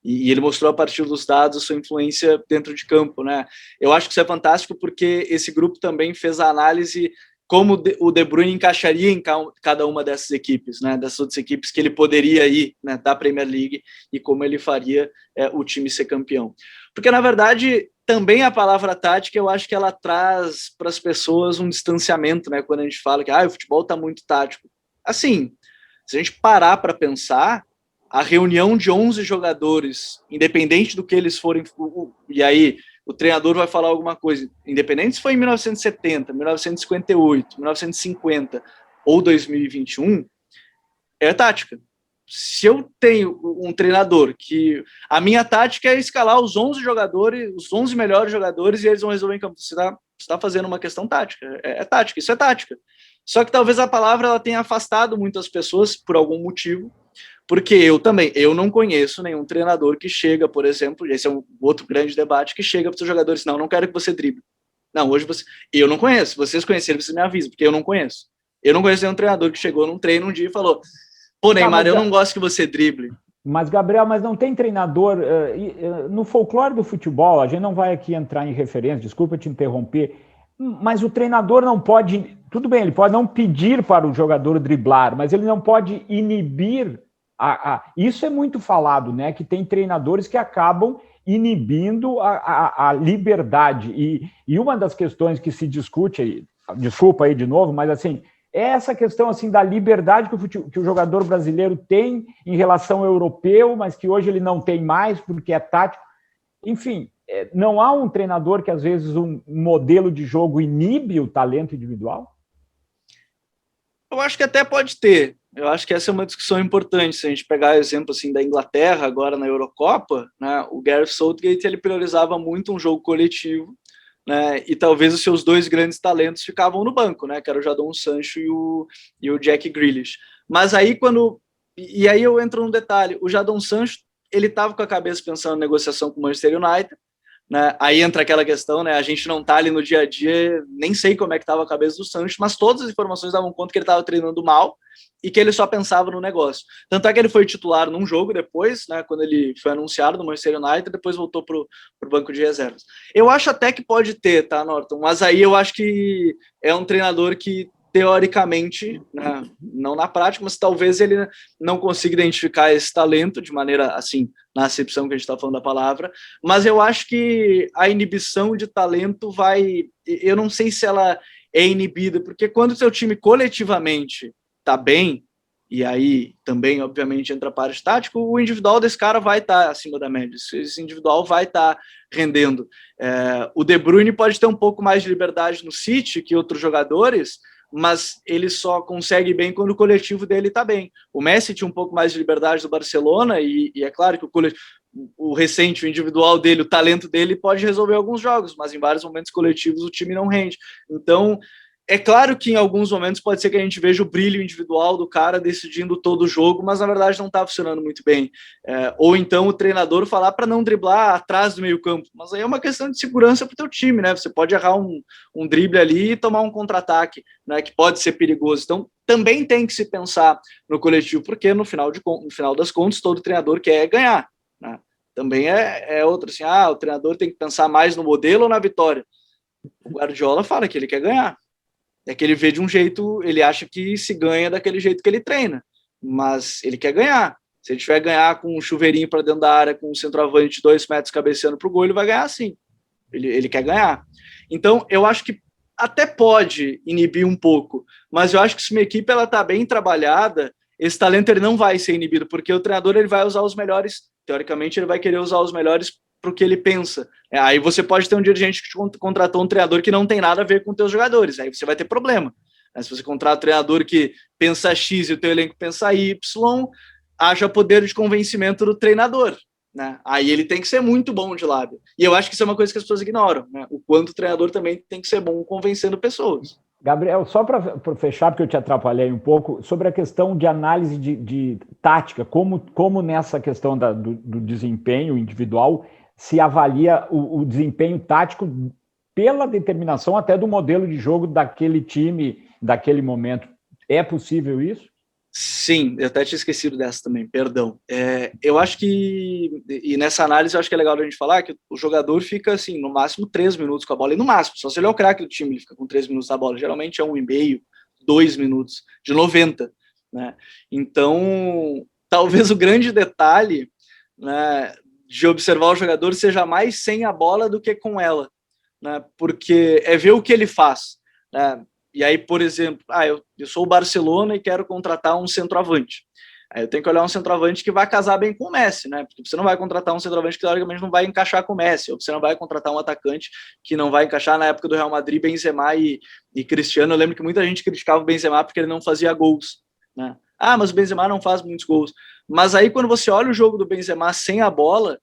E ele mostrou a partir dos dados a sua influência dentro de campo, né? Eu acho que isso é fantástico porque esse grupo também fez a análise como o De Bruyne encaixaria em cada uma dessas equipes, né? Dessas outras equipes que ele poderia ir, né, da Premier League, e como ele faria o time ser campeão. Porque, na verdade, também a palavra tática, eu acho que ela traz para as pessoas um distanciamento, né? Quando a gente fala que o futebol está muito tático. Assim, se a gente parar para pensar, a reunião de 11 jogadores, independente do que eles forem, e aí o treinador vai falar alguma coisa, independente se foi em 1970, 1958, 1950 ou 2021, é tática. Se eu tenho um treinador que a minha tática é escalar os 11 jogadores, os 11 melhores jogadores, e eles vão resolver em campo, você está fazendo uma questão tática, é tática, isso é tática. Só que talvez a palavra ela tenha afastado muitas pessoas por algum motivo, porque eu não conheço nenhum treinador que chega, por exemplo, esse é um outro grande debate, que chega para os jogadores, não quero que você drible. Não, hoje eu não conheço, vocês conhecerem, vocês me avisam, porque eu não conheço. Eu não conheço nenhum treinador que chegou num treino um dia e falou, pô, Neymar, eu não gosto que você drible. Mas, Gabriel, não tem treinador, no folclore do futebol, a gente não vai aqui entrar em referência, desculpa te interromper, mas o treinador não pode, tudo bem, ele pode não pedir para o jogador driblar, mas ele não pode inibir. Isso é muito falado, né? Que tem treinadores que acabam inibindo a liberdade. E uma das questões que se discute aí, desculpa aí de novo, mas assim, é essa questão assim da liberdade que o jogador brasileiro tem em relação ao europeu, mas que hoje ele não tem mais porque é tático. Enfim, não há um treinador que às vezes um modelo de jogo inibe o talento individual? Eu acho que até pode ter. Eu acho que essa é uma discussão importante. Se a gente pegar o exemplo assim, da Inglaterra, agora na Eurocopa, né, o Gareth Southgate ele priorizava muito um jogo coletivo, né, e talvez os seus dois grandes talentos ficavam no banco, né, que era o Jadon Sancho e o Jack Grealish. Mas aí E aí eu entro num detalhe. O Jadon Sancho ele estava com a cabeça pensando em negociação com o Manchester United, né? Aí entra aquela questão, né? A gente não tá ali no dia a dia, nem sei como é que estava a cabeça do Sancho, mas todas as informações davam conta que ele estava treinando mal e que ele só pensava no negócio. Tanto é que ele foi titular num jogo depois, né? Quando ele foi anunciado no Manchester United, depois voltou pro banco de reservas. Eu acho até que pode ter, tá, Norton? Mas aí eu acho que é um treinador que teoricamente, né, não na prática, mas talvez ele não consiga identificar esse talento de maneira, assim, na acepção que a gente está falando da palavra, mas eu acho que a inibição de talento eu não sei se ela é inibida, porque quando o seu time coletivamente está bem, e aí também, obviamente, entra a parte tática, o individual desse cara vai estar acima da média, esse individual vai estar rendendo. O De Bruyne pode ter um pouco mais de liberdade no City que outros jogadores, mas ele só consegue bem quando o coletivo dele está bem. O Messi tinha um pouco mais de liberdade do Barcelona, e é claro que o recente, o individual dele, o talento dele pode resolver alguns jogos, mas em vários momentos coletivos o time não rende. Então, é claro que em alguns momentos pode ser que a gente veja o brilho individual do cara decidindo todo o jogo, mas na verdade não está funcionando muito bem. Ou então o treinador falar para não driblar atrás do meio campo, mas aí é uma questão de segurança para o teu time, né? Você pode errar um drible ali e tomar um contra-ataque, né, que pode ser perigoso. Então também tem que se pensar no coletivo, porque no final das contas todo treinador quer ganhar, né? Também é outro assim, o treinador tem que pensar mais no modelo ou na vitória. O Guardiola fala que ele quer ganhar. É que ele vê de um jeito, ele acha que se ganha daquele jeito que ele treina, mas ele quer ganhar. Se ele tiver ganhar com um chuveirinho para dentro da área, com um centroavante de 2 metros cabeceando para o gol, ele vai ganhar sim. Ele quer ganhar. Então, eu acho que até pode inibir um pouco, mas eu acho que se uma equipe está bem trabalhada, esse talento ele não vai ser inibido, porque o treinador ele vai usar os melhores, teoricamente ele vai querer usar os melhores para o que ele pensa. Aí você pode ter um dirigente que te contratou um treinador que não tem nada a ver com os teus jogadores, aí você vai ter problema. Se você contrata um treinador que pensa X e o teu elenco pensa Y, haja poder de convencimento do treinador, né? Aí ele tem que ser muito bom de lábia. E eu acho que isso é uma coisa que as pessoas ignoram, né? O quanto o treinador também tem que ser bom convencendo pessoas. Gabriel, só para fechar, porque eu te atrapalhei um pouco, sobre a questão de análise de tática, como nessa questão do desempenho individual se avalia o desempenho tático pela determinação até do modelo de jogo daquele time, daquele momento. É possível isso? Sim, eu até tinha esquecido dessa também, perdão. Eu acho que, e nessa análise eu acho que é legal a gente falar que o jogador fica assim, no máximo 3 minutos com a bola, e no máximo, só se ele é o craque do time, ele fica com 3 minutos na bola, geralmente é 1,5, 2 minutos, de 90, né? Então, talvez o grande detalhe, né, de observar o jogador seja mais sem a bola do que com ela, né? Porque é ver o que ele faz, né? E aí, por exemplo, eu sou o Barcelona e quero contratar um centroavante. Aí eu tenho que olhar um centroavante que vai casar bem com o Messi, né? Porque você não vai contratar um centroavante que, teoricamente, não vai encaixar com o Messi, ou você não vai contratar um atacante que não vai encaixar. Na época do Real Madrid, Benzema e Cristiano, eu lembro que muita gente criticava o Benzema porque ele não fazia gols, né? Mas o Benzema não faz muitos gols. Mas aí, quando você olha o jogo do Benzema sem a bola,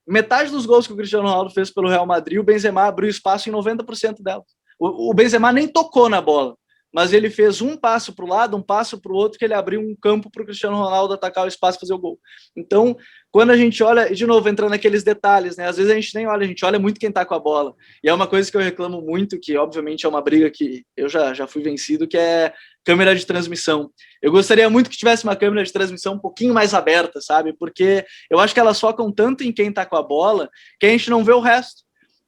metade dos gols que o Cristiano Ronaldo fez pelo Real Madrid, o Benzema abriu espaço em 90% delas. O Benzema nem tocou na bola, mas ele fez um passo para o lado, um passo para o outro, que ele abriu um campo para o Cristiano Ronaldo atacar o espaço e fazer o gol. Então, quando a gente olha, de novo, entrando naqueles detalhes, né? Às vezes a gente nem olha, a gente olha muito quem está com a bola. E é uma coisa que eu reclamo muito, que obviamente é uma briga que eu já fui vencido, que é câmera de transmissão. Eu gostaria muito que tivesse uma câmera de transmissão um pouquinho mais aberta, sabe? Porque eu acho que elas focam tanto em quem está com a bola que a gente não vê o resto.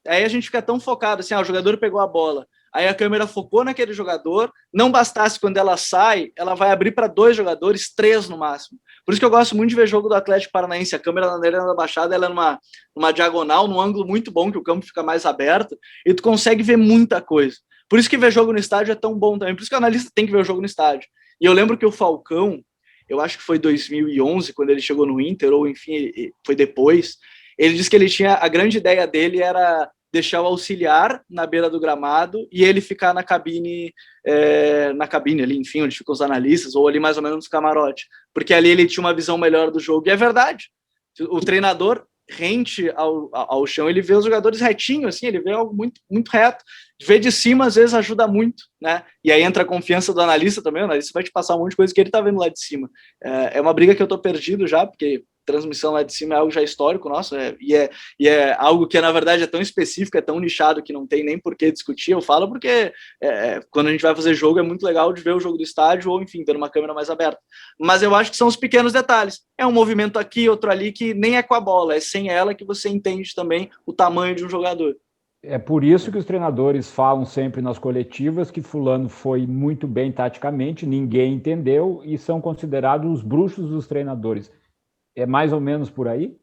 Aí a gente fica tão focado assim, o jogador pegou a bola, aí a câmera focou naquele jogador, não bastasse quando ela sai, ela vai abrir para 2 jogadores, 3 no máximo. Por isso que eu gosto muito de ver jogo do Atlético Paranaense, a câmera na Arena da Baixada, ela é numa diagonal, num ângulo muito bom, que o campo fica mais aberto, e tu consegue ver muita coisa. Por isso que ver jogo no estádio é tão bom também, por isso que o analista tem que ver o jogo no estádio. E eu lembro que o Falcão, eu acho que foi 2011, quando ele chegou no Inter, ou enfim, foi depois, ele disse que ele tinha, a grande ideia dele era deixar o auxiliar na beira do gramado e ele ficar na cabine ali, enfim, onde ficam os analistas, ou ali mais ou menos no camarote, porque ali ele tinha uma visão melhor do jogo, e é verdade. O treinador rente ao chão, ele vê os jogadores retinho, assim, ele vê algo muito, muito reto. Ver de cima, às vezes, ajuda muito, né? E aí entra a confiança do analista também, o analista vai te passar um monte de coisa que ele tá vendo lá de cima. É uma briga que eu tô perdido já, porque transmissão lá de cima é algo já histórico, nossa, e é algo que, na verdade, é tão específico, é tão nichado que não tem nem por que discutir. Eu falo porque quando a gente vai fazer jogo é muito legal de ver o jogo do estádio ou, enfim, ter uma câmera mais aberta. Mas eu acho que são os pequenos detalhes. É um movimento aqui, outro ali, que nem é com a bola, é sem ela que você entende também o tamanho de um jogador. É por isso que os treinadores falam sempre nas coletivas que fulano foi muito bem taticamente, ninguém entendeu e são considerados os bruxos dos treinadores. É mais ou menos por aí?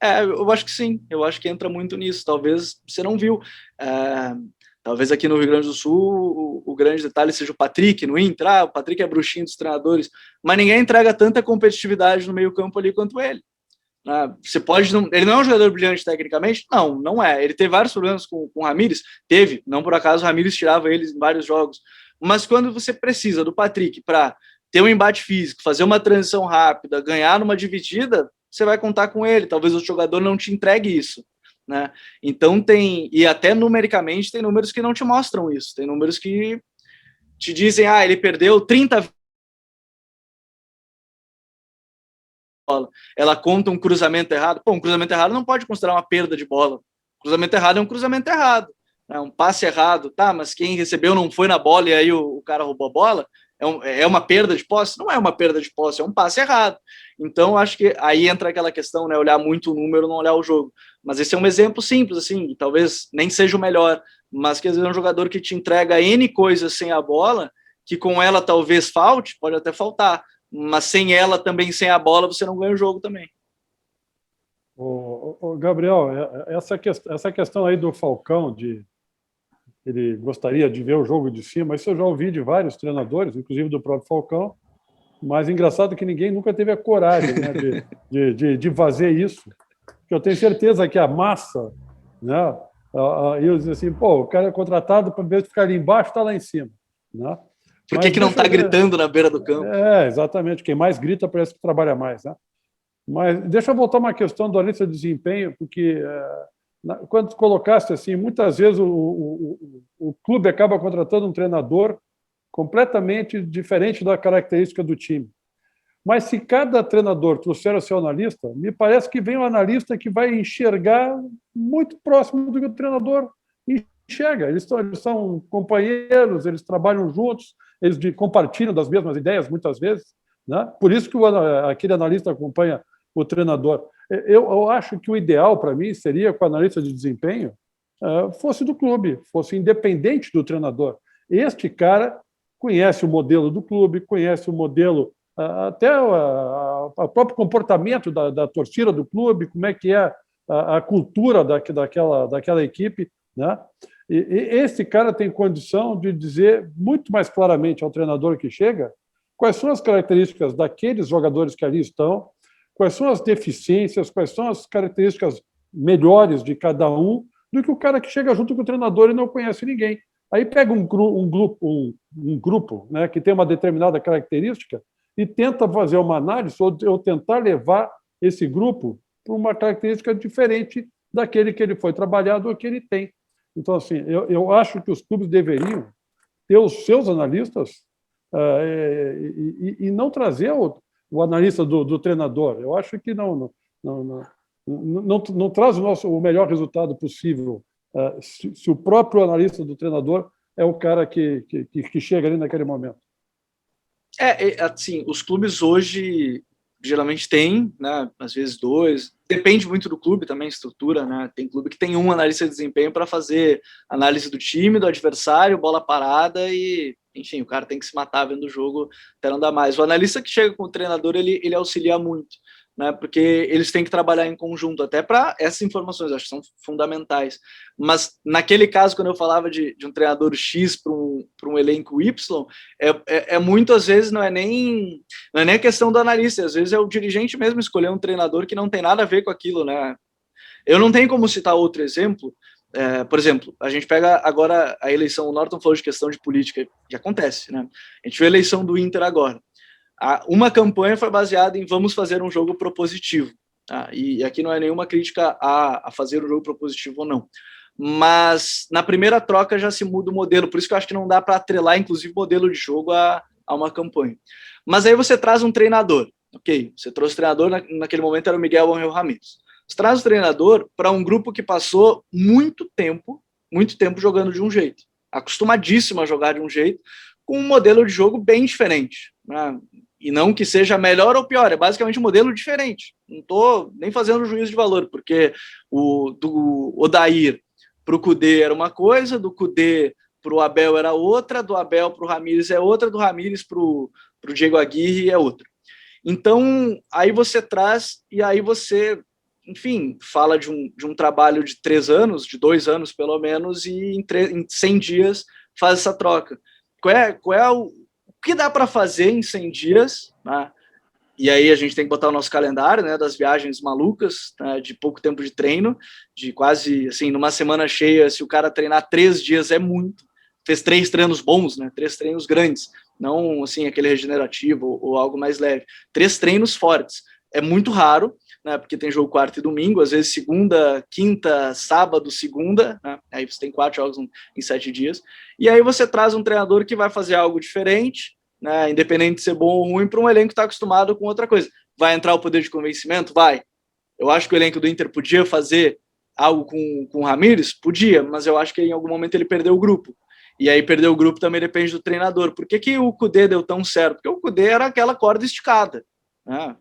Eu acho que sim, eu acho que entra muito nisso. Talvez você não viu. Talvez aqui no Rio Grande do Sul o grande detalhe seja o Patrick no Inter. O Patrick é bruxinho dos treinadores, mas ninguém entrega tanta competitividade no meio-campo ali quanto ele. Você pode. Ele não é um jogador brilhante tecnicamente? Não é. Ele teve vários problemas com o Ramires? Teve. Não por acaso o Ramires tirava eles em vários jogos. Mas quando você precisa do Patrick para ter um embate físico, fazer uma transição rápida, ganhar numa dividida, você vai contar com ele. Talvez o jogador não te entregue isso, né? Então e até numericamente tem números que não te mostram isso. Tem números que te dizem, ele perdeu 30. Ela conta um cruzamento errado. Um cruzamento errado não pode considerar uma perda de bola. Cruzamento errado é um cruzamento errado. Um passe errado, mas quem recebeu não foi na bola e aí o cara roubou a bola. É uma perda de posse? Não é uma perda de posse, é um passe errado. Então, acho que aí entra aquela questão, né? Olhar muito o número, não olhar o jogo. Mas esse é um exemplo simples, assim, talvez nem seja o melhor, mas que às vezes é um jogador que te entrega N coisas sem a bola, que com ela talvez falte, pode até faltar, mas sem ela também, sem a bola, você não ganha o jogo também. Gabriel, essa questão aí do Falcão, ele gostaria de ver o jogo de cima, isso eu já ouvi de vários treinadores, inclusive do próprio Falcão, mas engraçado que ninguém nunca teve a coragem, né, de fazer isso, porque eu tenho certeza que a massa, né, eu digo assim, o cara é contratado para ver ficar ali embaixo, está lá em cima, né? Por que não está gritando na beira do campo? Exatamente, quem mais grita parece que trabalha mais, né? Mas deixa eu voltar uma questão do analista de desempenho, porque quando tu colocaste assim, muitas vezes o clube acaba contratando um treinador completamente diferente da característica do time. Mas se cada treinador trouxer o seu analista, me parece que vem um analista que vai enxergar muito próximo do que o treinador enxerga. Eles são companheiros, eles trabalham juntos, eles compartilham das mesmas ideias muitas vezes, né? Por isso que aquele analista acompanha o treinador. Eu acho que o ideal para mim seria que o analista de desempenho fosse do clube, fosse independente do treinador. Este cara conhece o modelo do clube, conhece o modelo, até o próprio comportamento da torcida do clube, como é que é a cultura daquela equipe, né? E esse cara tem condição de dizer muito mais claramente ao treinador que chega quais são as características daqueles jogadores que ali estão, quais são as deficiências, quais são as características melhores de cada um, do que o cara que chega junto com o treinador e não conhece ninguém. Aí pega um grupo, né, que tem uma determinada característica e tenta fazer uma análise ou tentar levar esse grupo para uma característica diferente daquele que ele foi trabalhado ou que ele tem. Então, assim, eu acho que os clubes deveriam ter os seus analistas e não trazer o analista do treinador. Eu acho que não traz o melhor resultado possível se o próprio analista do treinador é o cara que chega ali naquele momento. Assim, os clubes hoje geralmente têm, né, às vezes dois, depende muito do clube também, estrutura, né? Tem clube que tem um analista de desempenho para fazer análise do time, do adversário, bola parada e, enfim, o cara tem que se matar vendo o jogo até não dar mais. O analista que chega com o treinador, ele auxilia muito, né? Porque eles têm que trabalhar em conjunto, até para essas informações, acho que são fundamentais. Mas naquele caso, quando eu falava de um treinador X para um elenco Y, muitas vezes não é nem a questão do analista, às vezes é o dirigente mesmo escolher um treinador que não tem nada a ver com aquilo, né? Eu não tenho como citar outro exemplo. Por exemplo, a gente pega agora a eleição, o Norton falou de questão de política, que acontece, né? A gente vê a eleição do Inter agora. Uma campanha foi baseada em vamos fazer um jogo propositivo. E aqui não é nenhuma crítica a fazer um jogo propositivo ou não. Mas na primeira troca já se muda o modelo, por isso que eu acho que não dá para atrelar, inclusive, o modelo de jogo a uma campanha. Mas aí você traz um treinador, ok? Você trouxe o treinador, naquele momento era o Miguel Ángel Ramírez. Você traz o treinador para um grupo que passou muito tempo jogando de um jeito, acostumadíssimo a jogar de um jeito, com um modelo de jogo bem diferente, né? E não que seja melhor ou pior, é basicamente um modelo diferente. Não estou nem fazendo juízo de valor, porque do Odair para o Kudê era uma coisa, do Kudê para o Abel era outra, do Abel para o Ramírez é outra, do Ramírez para o Diego Aguirre é outra. Então, aí você traz, e aí você, enfim, fala de um trabalho de 3 anos, de 2 anos pelo menos, e em 100 dias faz essa troca. O que dá para fazer em 100 dias, né? E aí a gente tem que botar o nosso calendário, né, das viagens malucas, né, de pouco tempo de treino, de quase, assim, numa semana cheia, se o cara treinar 3 dias é muito, fez 3 treinos bons, né, 3 treinos grandes, não, assim, aquele regenerativo ou algo mais leve, 3 treinos fortes, é muito raro, né, porque tem jogo quarta e domingo, às vezes segunda, quinta, sábado, segunda, né, aí você tem 4 jogos em 7 dias, e aí você traz um treinador que vai fazer algo diferente, né, independente de ser bom ou ruim, para um elenco que está acostumado com outra coisa. Vai entrar o poder de convencimento? Vai. Eu acho que o elenco do Inter podia fazer algo com o Ramírez? Podia, mas eu acho que em algum momento ele perdeu o grupo. E aí perder o grupo também depende do treinador. Por que o Kudê deu tão certo? Porque o Kudê era aquela corda esticada, né?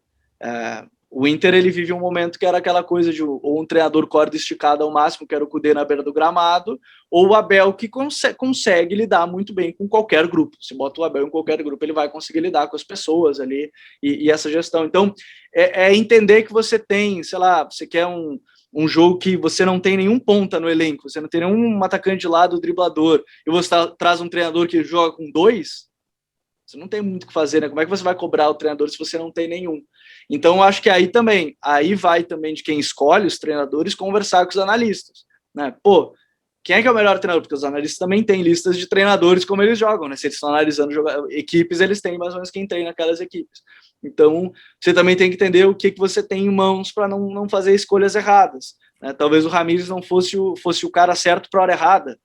O Inter, ele vive um momento que era aquela coisa de ou um treinador corda esticada ao máximo, que era o Kudê na beira do gramado, ou o Abel, que consegue lidar muito bem com qualquer grupo. Se bota o Abel em qualquer grupo, ele vai conseguir lidar com as pessoas ali e essa gestão. Então, entender que você tem, sei lá, você quer um jogo que você não tem nenhum ponta no elenco, você não tem nenhum atacante de lado, driblador, e você traz um treinador que joga com 2, você não tem muito o que fazer, né? Como é que você vai cobrar o treinador se você não tem nenhum? Então, eu acho que aí vai também de quem escolhe os treinadores conversar com os analistas, né? Pô, Quem é que é o melhor treinador? Porque os analistas também têm listas de treinadores como eles jogam, né? Se eles estão analisando equipes, eles têm mais ou menos quem treina aquelas equipes. Então, você também tem que entender o que você tem em mãos para não fazer escolhas erradas, né? Talvez o Ramires não fosse o cara certo para a hora errada.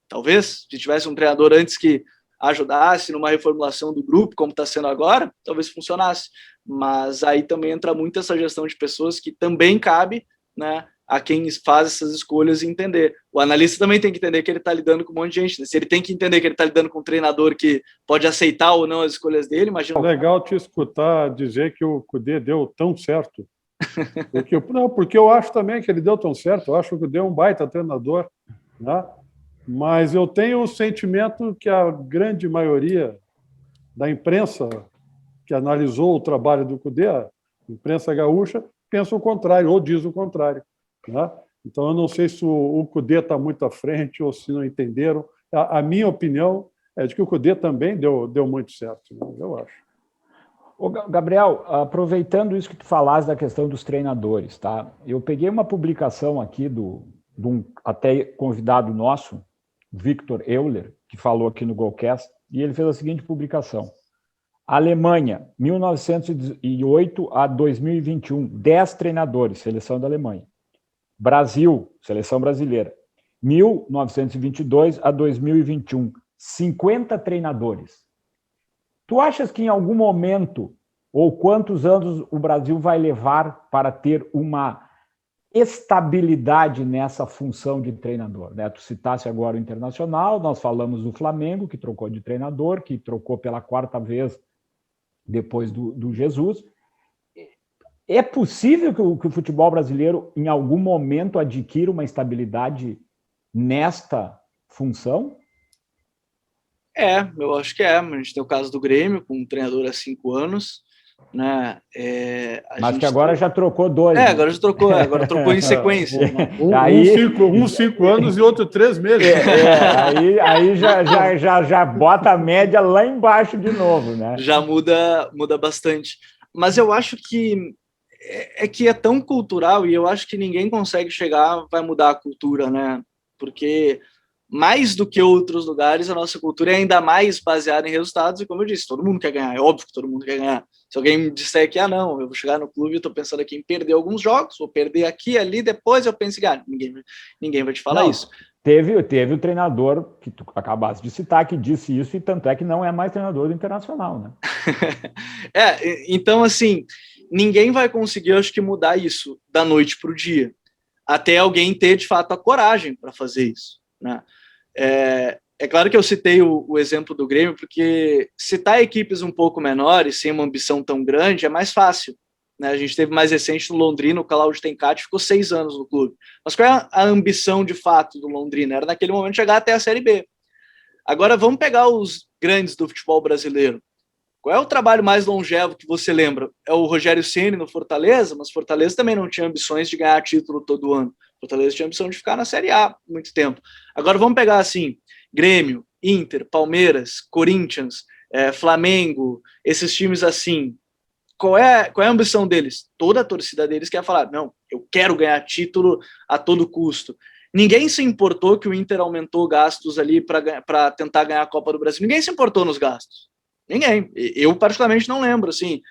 Talvez, se tivesse um treinador antes que ajudasse numa reformulação do grupo, como está sendo agora, talvez funcionasse. Mas aí também entra muito essa gestão de pessoas que também cabe, né, a quem faz essas escolhas entender. O analista também tem que entender que ele está lidando com um monte de gente, né? Se ele tem que entender que ele está lidando com um treinador que pode aceitar ou não as escolhas dele, imagina... É legal te escutar dizer que o Kudê deu tão certo. Porque eu acho também que ele deu tão certo, eu acho que o Kudê é um baita treinador, né? Mas eu tenho o sentimento que a grande maioria da imprensa que analisou o trabalho do Kudê, a imprensa gaúcha, pensa o contrário, ou diz o contrário, né? Então, eu não sei se o Kudê está muito à frente ou se não entenderam. A minha opinião é de que o Kudê também deu muito certo, né? Eu acho. Ô, Gabriel, aproveitando isso que tu falaste da questão dos treinadores, tá? Eu peguei uma publicação aqui de um até convidado nosso, Victor Euler, que falou aqui no Golcast, e ele fez a seguinte publicação. Alemanha, 1908 a 2021, 10 treinadores, seleção da Alemanha. Brasil, seleção brasileira, 1922 a 2021, 50 treinadores. Tu achas que em algum momento, ou quantos anos o Brasil vai levar para ter uma estabilidade nessa função de treinador, né? Tu citasse agora o Internacional, nós falamos do Flamengo, que trocou de treinador, que trocou pela 4ª vez depois do Jesus. É possível que o futebol brasileiro, em algum momento, adquira uma estabilidade nesta função? Eu acho que a gente tem o caso do Grêmio, com um treinador há 5 anos, né? Mas que agora já trocou 2. Né? Agora já trocou, agora trocou em sequência. Né? Um 5 anos e outro 3 meses. Aí já bota a média lá embaixo de novo, né? Já muda bastante. Mas eu acho que é tão cultural, e eu acho que ninguém consegue chegar, vai mudar a cultura, né? Porque mais do que outros lugares, a nossa cultura é ainda mais baseada em resultados, e como eu disse, todo mundo quer ganhar, é óbvio que todo mundo quer ganhar. Se alguém me disser que, não, eu vou chegar no clube e estou pensando aqui em perder alguns jogos, vou perder aqui, ali, depois eu penso em ganhar. Ninguém vai te falar isso. Teve o treinador que tu acabaste de citar, que disse isso, e tanto é que não é mais treinador do Internacional, né? Então, assim, ninguém vai conseguir, acho que, mudar isso da noite para o dia, até alguém ter, de fato, a coragem para fazer isso, né? É claro que eu citei o exemplo do Grêmio, porque citar equipes um pouco menores, sem uma ambição tão grande, é mais fácil, né? A gente teve mais recente no Londrina, o Cláudio Tencati ficou 6 anos no clube. Mas qual é a ambição, de fato, do Londrina? Era, naquele momento, chegar até a Série B. Agora, vamos pegar os grandes do futebol brasileiro. Qual é o trabalho mais longevo que você lembra? É o Rogério Ceni no Fortaleza, mas Fortaleza também não tinha ambições de ganhar título todo ano. Fortaleza tinha ambição de ficar na Série A muito tempo. Agora vamos pegar assim, Grêmio, Inter, Palmeiras, Corinthians, Flamengo, esses times assim. Qual é a ambição deles? Toda a torcida deles quer falar, não, eu quero ganhar título a todo custo. Ninguém se importou que o Inter aumentou gastos ali para tentar ganhar a Copa do Brasil. Ninguém se importou nos gastos. Ninguém. Eu, particularmente, não lembro, assim,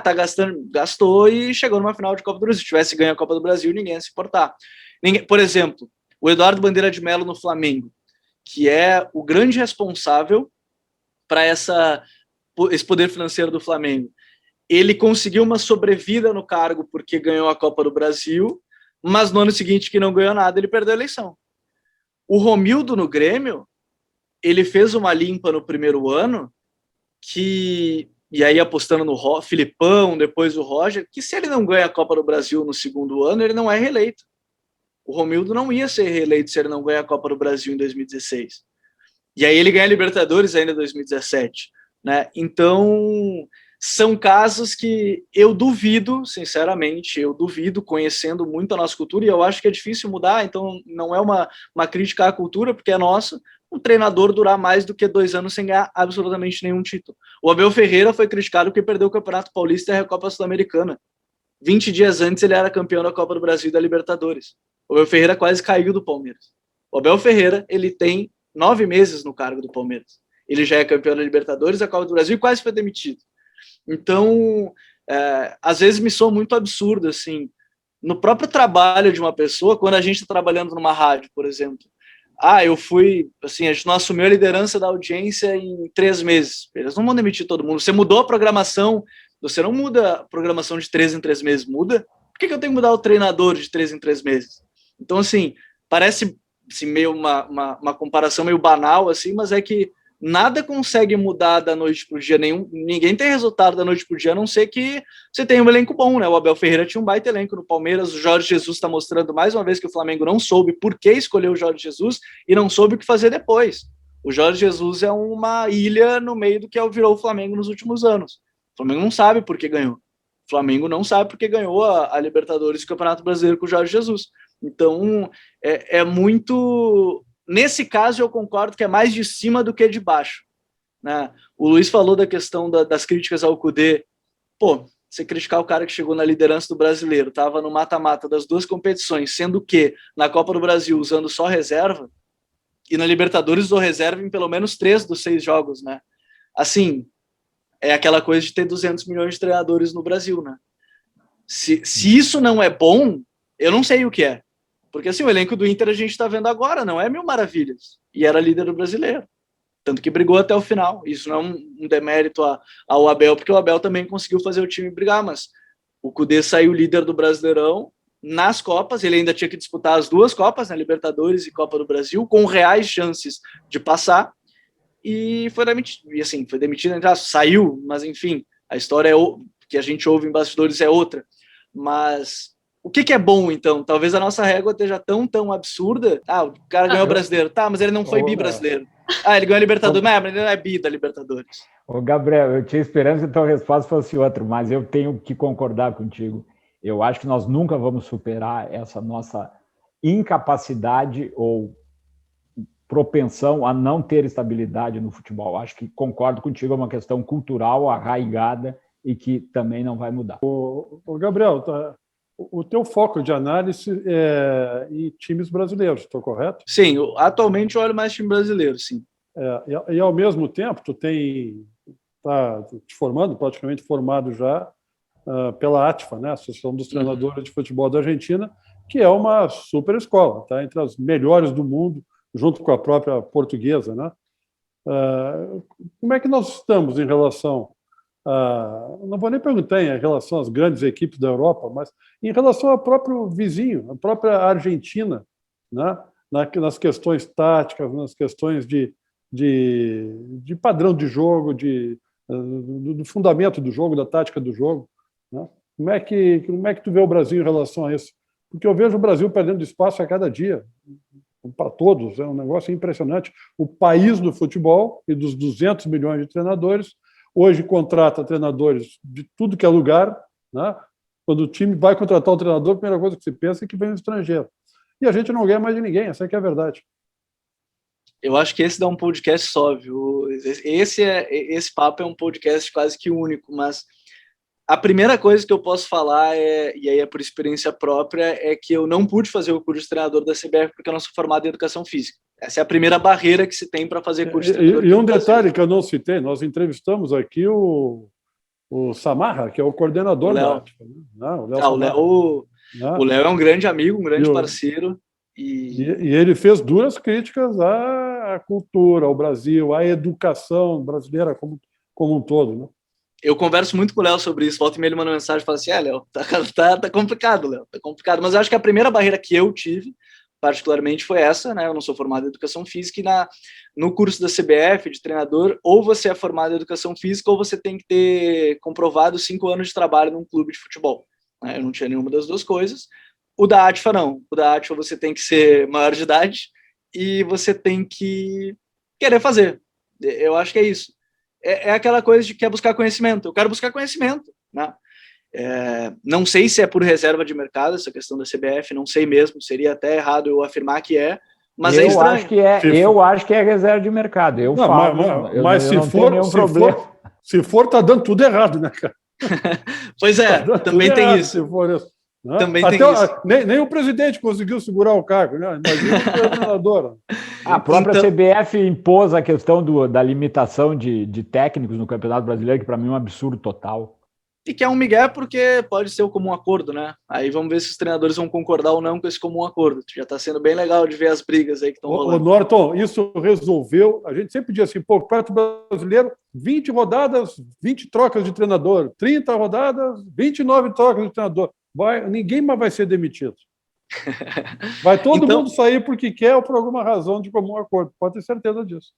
tá gastando, gastou e chegou numa final de Copa do Brasil. Se tivesse ganho a Copa do Brasil, ninguém ia se importar. Por exemplo, o Eduardo Bandeira de Mello no Flamengo, que é o grande responsável para esse poder financeiro do Flamengo. Ele conseguiu uma sobrevida no cargo porque ganhou a Copa do Brasil, mas no ano seguinte, que não ganhou nada, ele perdeu a eleição. O Romildo no Grêmio, ele fez uma limpa no primeiro ano, e aí apostando no Filipão, depois o Roger, que se ele não ganha a Copa do Brasil no segundo ano, ele não é reeleito. O Romildo não ia ser reeleito se ele não ganha a Copa do Brasil em 2016. E aí ele ganha a Libertadores ainda em 2017. Né? Então, são casos que eu duvido, sinceramente, conhecendo muito a nossa cultura, e eu acho que é difícil mudar, então não é uma crítica à cultura, porque é nossa, um treinador durar mais do que 2 anos sem ganhar absolutamente nenhum título. O Abel Ferreira foi criticado porque perdeu o Campeonato Paulista e a Recopa Sul-Americana. 20 dias antes ele era campeão da Copa do Brasil e da Libertadores. O Abel Ferreira quase caiu do Palmeiras. O Abel Ferreira, ele tem 9 meses no cargo do Palmeiras. Ele já é campeão da Libertadores, da Copa do Brasil e quase foi demitido. Então, às vezes me soa muito absurdo, assim, no próprio trabalho de uma pessoa, quando a gente está trabalhando numa rádio, por exemplo. Eu fui, assim, a gente não assumiu a liderança da audiência em 3 meses. Eles não vão demitir todo mundo. Você mudou a programação, você não muda a programação de 3 em 3 meses, muda? Por que eu tenho que mudar o treinador de 3 em 3 meses? Então, assim, parece assim, meio uma comparação meio banal, assim, mas é que nada consegue mudar da noite para o dia, ninguém tem resultado da noite para o dia, a não ser que você tenha um elenco bom, né? O Abel Ferreira tinha um baita elenco no Palmeiras, o Jorge Jesus está mostrando mais uma vez que o Flamengo não soube por que escolheu o Jorge Jesus e não soube o que fazer depois. O Jorge Jesus é uma ilha no meio do que virou o Flamengo nos últimos anos. O Flamengo não sabe por que ganhou. O Flamengo não sabe por que ganhou a Libertadores e o Campeonato Brasileiro com o Jorge Jesus. Então, é muito... Nesse caso, eu concordo que é mais de cima do que de baixo, né? O Luiz falou da questão das críticas ao Kudê. Pô, você criticar o cara que chegou na liderança do Brasileiro, estava no mata-mata das 2 competições, sendo que na Copa do Brasil usando só reserva, e na Libertadores usou reserva em pelo menos 3 dos 6 jogos, né? Assim, é aquela coisa de ter 200 milhões de treinadores no Brasil, né? Se isso não é bom, eu não sei o que é. Porque assim, o elenco do Inter a gente está vendo agora, não é mil maravilhas. E era líder do Brasileiro. Tanto que brigou até o final. Isso não é um demérito ao Abel, porque o Abel também conseguiu fazer o time brigar, mas o Kudê saiu líder do Brasileirão nas Copas, ele ainda tinha que disputar as 2 Copas, né, Libertadores e Copa do Brasil, com reais chances de passar, e foi demitido. E assim, foi demitido, saiu, mas enfim, a história que a gente ouve em bastidores é outra. Mas... o que é bom, então? Talvez a nossa régua esteja tão absurda. O cara ganhou o Brasileiro. Tá, mas ele não foi bi-brasileiro. Ele ganhou a Libertadores. Mas ele não é bi da Libertadores. Ô, Gabriel, eu tinha esperança que a tua resposta fosse outra, mas eu tenho que concordar contigo. Eu acho que nós nunca vamos superar essa nossa incapacidade ou propensão a não ter estabilidade no futebol. Acho que concordo contigo, é uma questão cultural, arraigada, e que também não vai mudar. Ô Gabriel, o teu foco de análise é em times brasileiros, estou correto? Sim, atualmente eu olho mais time brasileiro, sim. E ao mesmo tempo, tu está te formando, praticamente formado já pela ATFA, né? Associação dos Treinadores de Futebol da Argentina, que é uma super escola, tá? Entre as melhores do mundo, junto com a própria portuguesa, né? Como é que nós estamos em relação... não vou nem perguntar em relação às grandes equipes da Europa, mas em relação ao próprio vizinho, a própria Argentina, né? Nas questões táticas, nas questões de padrão de jogo, do fundamento do jogo, da tática do jogo, né? Como é que tu vê o Brasil em relação a isso? Porque eu vejo o Brasil perdendo espaço a cada dia, para todos, é um negócio impressionante. O país do futebol e dos 200 milhões de treinadores hoje contrata treinadores de tudo que é lugar, né? Quando o time vai contratar um treinador, a primeira coisa que se pensa é que vem um estrangeiro. E a gente não ganha mais de ninguém, essa é que é a verdade. Eu acho que esse dá um podcast só, viu? Esse papo é um podcast quase que único, mas a primeira coisa que eu posso falar, e aí é por experiência própria, é que eu não pude fazer o curso de treinador da CBF porque eu não sou formado em educação física. Essa é a primeira barreira que se tem para fazer curso de treinador. E um detalhe que eu não citei, nós entrevistamos aqui o Samarra, que é o coordenador da ATFA. O Léo é um grande amigo, um grande parceiro. E ele fez duras críticas à cultura, ao Brasil, à educação brasileira como um todo, né? Eu converso muito com o Léo sobre isso, volta e meia ele manda mensagem e fala assim, Léo, tá complicado, Léo, tá complicado. Mas eu acho que a primeira barreira que eu tive, particularmente, foi essa, né? Eu não sou formado em educação física e no curso da CBF, de treinador, ou você é formado em educação física ou você tem que ter comprovado 5 anos de trabalho num clube de futebol. Eu não tinha nenhuma das duas coisas. O da ATFA não. O da ATFA você tem que ser maior de idade e você tem que querer fazer. Eu acho que é isso. É aquela coisa de quer buscar conhecimento. Eu quero buscar conhecimento, né? Não sei se é por reserva de mercado essa questão da CBF, não sei mesmo, seria até errado eu afirmar que é, mas é estranho. Eu acho que é reserva de mercado. Mas se for, tá dando tudo errado, né, cara? Pois é, também tem errado, isso. Se for isso. Né? Também tem isso. Nem o presidente conseguiu segurar o cargo, né? Imagina o treinador. A própria CBF impôs a questão da limitação de técnicos no Campeonato Brasileiro, que para mim é um absurdo total. E que é um migué porque pode ser o comum acordo, né? Aí vamos ver se os treinadores vão concordar ou não com esse comum acordo. Já está sendo bem legal de ver as brigas aí que estão rolando. Norton, isso resolveu. A gente sempre diz assim, pô, o Campeonato Brasileiro, 20 rodadas, 20 trocas de treinador, 30 rodadas, 29 trocas de treinador. Ninguém mais vai ser demitido. Vai todo mundo sair porque quer ou por alguma razão de comum acordo. Pode ter certeza disso.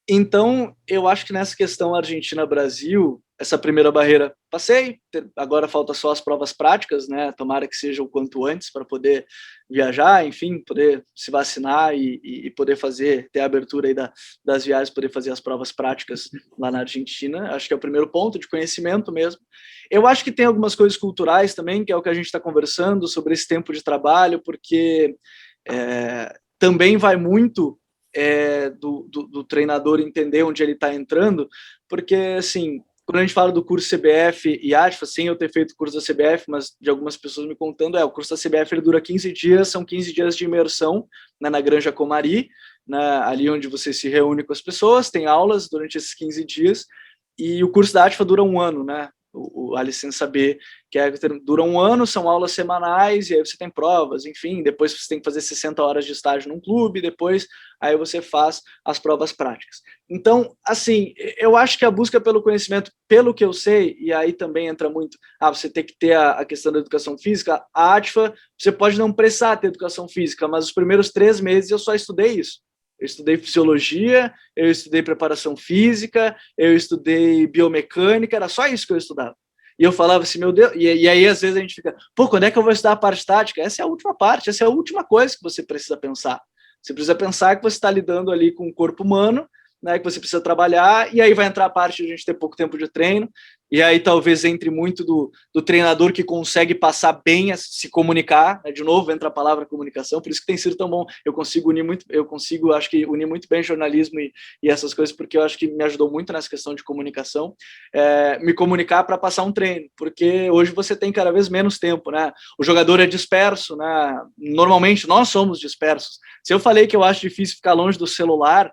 Então, eu acho que nessa questão Argentina-Brasil, essa primeira barreira passei, agora falta só as provas práticas, né? Tomara que seja o quanto antes para poder viajar, enfim, poder se vacinar e poder ter a abertura aí das viagens, poder fazer as provas práticas lá na Argentina. Acho que é o primeiro ponto de conhecimento mesmo. Eu acho que tem algumas coisas culturais também, que é o que a gente está conversando sobre esse tempo de trabalho, porque também vai muito do treinador entender onde ele está entrando, porque, assim, quando a gente fala do curso CBF e ATFA, sem eu ter feito o curso da CBF, mas de algumas pessoas me contando, o curso da CBF ele dura 15 dias, são 15 dias de imersão, né, na Granja Comari, ali onde você se reúne com as pessoas, tem aulas durante esses 15 dias, e o curso da ATFA dura 1 ano, né? A licença B, que dura 1 ano, são aulas semanais, e aí você tem provas, enfim, depois você tem que fazer 60 horas de estágio num clube, depois aí você faz as provas práticas. Então, assim, eu acho que a busca pelo conhecimento, pelo que eu sei, e aí também entra muito, você tem que ter a questão da educação física, a ATFA, você pode não precisar ter educação física, mas os primeiros 3 meses eu só estudei isso. Eu estudei fisiologia, eu estudei preparação física, eu estudei biomecânica, era só isso que eu estudava. E eu falava assim, meu Deus, e aí às vezes a gente fica, quando é que eu vou estudar a parte tática? Essa é a última parte, essa é a última coisa que você precisa pensar. Você precisa pensar que você está lidando ali com o corpo humano, né, que você precisa trabalhar, e aí vai entrar a parte de a gente ter pouco tempo de treino, e aí talvez entre muito do treinador que consegue passar bem a se comunicar, né? De novo entra a palavra comunicação, por isso que tem sido tão bom, eu consigo acho que unir muito bem jornalismo e essas coisas, porque eu acho que me ajudou muito nessa questão de comunicação, me comunicar para passar um treino, porque hoje você tem cada vez menos tempo, né? O jogador é disperso, né? Normalmente nós somos dispersos. Se eu falei que eu acho difícil ficar longe do celular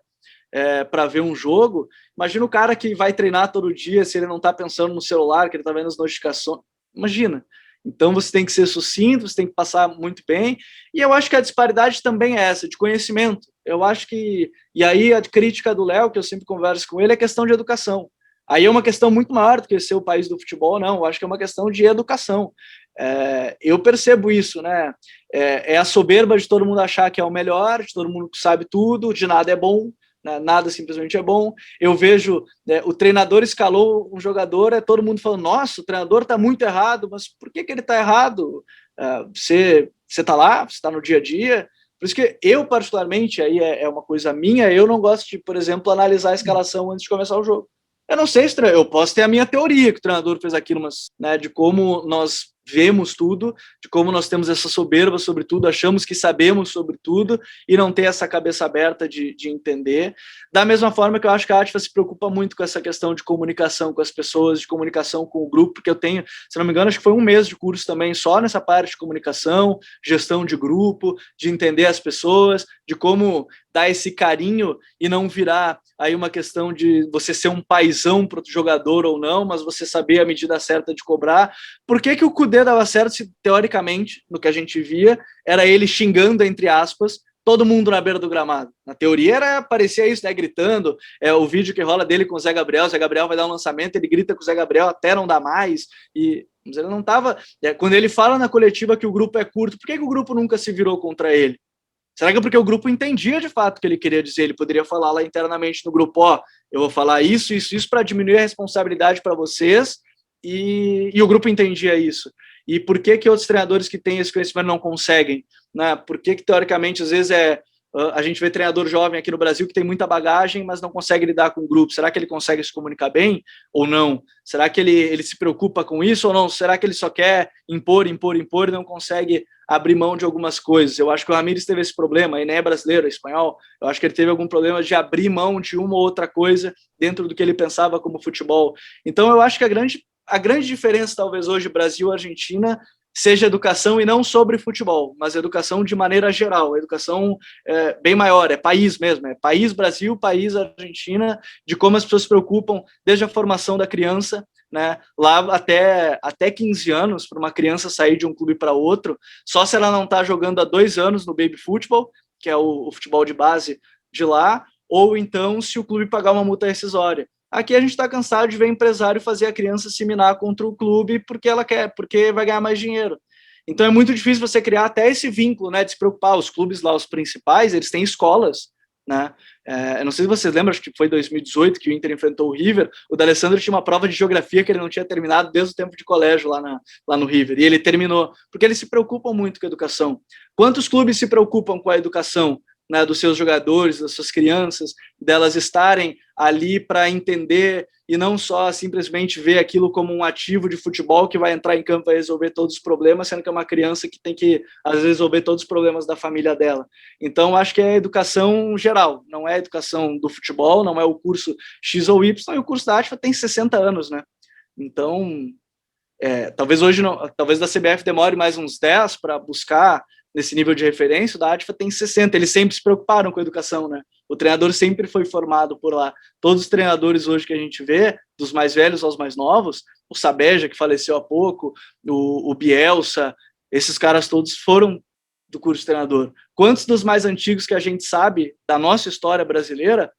para ver um jogo, imagina o cara que vai treinar todo dia, se ele não está pensando no celular, que ele está vendo as notificações, imagina. Então você tem que ser sucinto, você tem que passar muito bem, e eu acho que a disparidade também é essa, de conhecimento. Eu acho que, e aí a crítica do Léo, que eu sempre converso com ele, é questão de educação. Aí é uma questão muito maior do que ser o país do futebol, não, eu acho que é uma questão de educação. Eu percebo isso, né? É a soberba de todo mundo achar que é o melhor, de todo mundo que sabe tudo, de nada é bom, nada simplesmente é bom. Eu vejo o treinador escalou um jogador, todo mundo falando, nossa, o treinador está muito errado, mas por que ele está errado? Você está lá, você está no dia a dia. Por isso que eu, particularmente, aí é uma coisa minha, eu não gosto de, por exemplo, analisar a escalação antes de começar o jogo. Eu não sei se eu posso ter a minha teoria que o treinador fez aquilo, mas, né, de como nós vemos tudo, de como nós temos essa soberba sobre tudo, achamos que sabemos sobre tudo e não ter essa cabeça aberta de entender. Da mesma forma que eu acho que a ATFA se preocupa muito com essa questão de comunicação com as pessoas, de comunicação com o grupo, porque eu tenho, se não me engano, acho que foi 1 mês de curso também só nessa parte de comunicação, gestão de grupo, de entender as pessoas, de como dar esse carinho e não virar aí uma questão de você ser um paizão para o jogador ou não, mas você saber a medida certa de cobrar. Por que o Kudê dava certo se, teoricamente, no que a gente via, era ele xingando, entre aspas, todo mundo na beira do gramado? Na teoria parecia isso, né, gritando, o vídeo que rola dele com o Zé Gabriel vai dar um lançamento, ele grita com o Zé Gabriel até não dá mais, mas ele não estava... quando ele fala na coletiva que o grupo é curto, por que o grupo nunca se virou contra ele? Será que é porque o grupo entendia de fato o que ele queria dizer? Ele poderia falar lá internamente no grupo, eu vou falar isso para diminuir a responsabilidade para vocês, e o grupo entendia isso. E por que outros treinadores que têm esse conhecimento não conseguem? Né? Por que teoricamente, às vezes, a gente vê treinador jovem aqui no Brasil que tem muita bagagem, mas não consegue lidar com o grupo? Será que ele consegue se comunicar bem ou não? Será que ele se preocupa com isso ou não? Será que ele só quer impor e não consegue abrir mão de algumas coisas? Eu acho que o Ramires teve esse problema, e nem é brasileiro, é espanhol. Eu acho que ele teve algum problema de abrir mão de uma ou outra coisa dentro do que ele pensava como futebol. Então eu acho que a grande diferença, talvez hoje, Brasil e Argentina, seja educação e não sobre futebol, mas educação de maneira geral, educação bem maior, é país mesmo, é país Brasil, país Argentina, de como as pessoas se preocupam desde a formação da criança, né, lá até 15 anos, para uma criança sair de um clube para outro, só se ela não está jogando há 2 anos no baby futebol, que é o futebol de base de lá, ou então se o clube pagar uma multa rescisória. Aqui a gente está cansado de ver empresário fazer a criança se minar contra o clube porque ela quer, porque vai ganhar mais dinheiro. Então é muito difícil você criar até esse vínculo, né, de se preocupar. Os clubes lá, os principais, eles têm escolas, né? Eu não sei se vocês lembram, acho que foi 2018 que o Inter enfrentou o River. O D'Alessandro tinha uma prova de geografia que ele não tinha terminado desde o tempo de colégio lá no River, e ele terminou, porque eles se preocupam muito com a educação. Quantos clubes se preocupam com a educação, né, dos seus jogadores, das suas crianças, delas estarem ali para entender e não só simplesmente ver aquilo como um ativo de futebol que vai entrar em campo e resolver todos os problemas, sendo que é uma criança que tem que, às vezes, resolver todos os problemas da família dela. Então, acho que é educação geral, não é educação do futebol, não é o curso X ou Y, e o curso da ATFA tem 60 anos, né? Então, talvez hoje, talvez da CBF demore mais uns 10 para buscar nesse nível de referência, o da ATFA tem 60, eles sempre se preocuparam com a educação, né? O treinador sempre foi formado por lá. Todos os treinadores hoje que a gente vê, dos mais velhos aos mais novos, o Sabeja, que faleceu há pouco, o Bielsa, esses caras todos foram do curso de treinador. Quantos dos mais antigos que a gente sabe da nossa história brasileira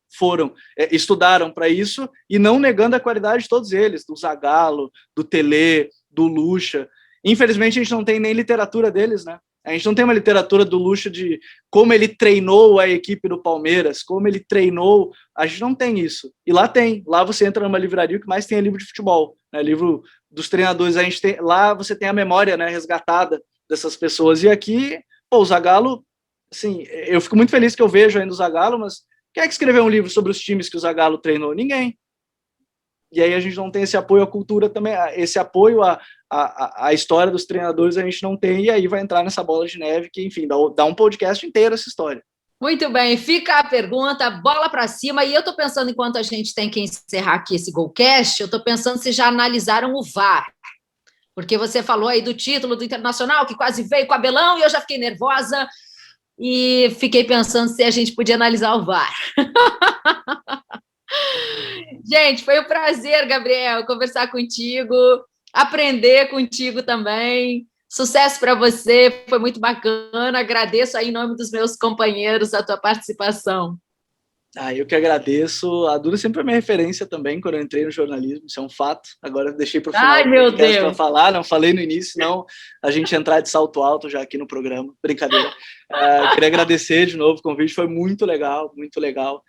estudaram para isso, e não negando a qualidade de todos eles, do Zagallo, do Tele, do Lucha. Infelizmente, a gente não tem nem literatura deles, né? A gente não tem uma literatura do Lucha de como ele treinou a equipe do Palmeiras, como ele treinou. A gente não tem isso. E lá tem. Lá você entra numa livraria que mais tem livro de futebol, né? Livro dos treinadores. A gente tem, lá você tem a memória, né, resgatada dessas pessoas. E aqui, o Zagallo, assim, eu fico muito feliz que eu vejo ainda o Zagallo, mas quem é que escreveu um livro sobre os times que o Zagallo treinou? Ninguém. E aí a gente não tem esse apoio à cultura também, esse apoio à história dos treinadores a gente não tem, e aí vai entrar nessa bola de neve que, enfim, dá um podcast inteiro essa história. Muito bem, fica a pergunta, bola para cima, e eu estou pensando, enquanto a gente tem que encerrar aqui esse Golcast, eu estou pensando se já analisaram o VAR, porque você falou aí do título do Internacional, que quase veio com Abelão, e eu já fiquei nervosa, e fiquei pensando se a gente podia analisar o VAR. Gente, foi um prazer, Gabriel, conversar contigo, aprender contigo também. Sucesso para você, foi muito bacana. Agradeço aí em nome dos meus companheiros a tua participação. Eu que agradeço. A Duda sempre foi minha referência também quando eu entrei no jornalismo, isso é um fato. Agora eu deixei para o final para falar, não falei no início, senão a gente entrar de salto alto já aqui no programa. Brincadeira. Queria agradecer de novo o convite, foi muito legal, muito legal.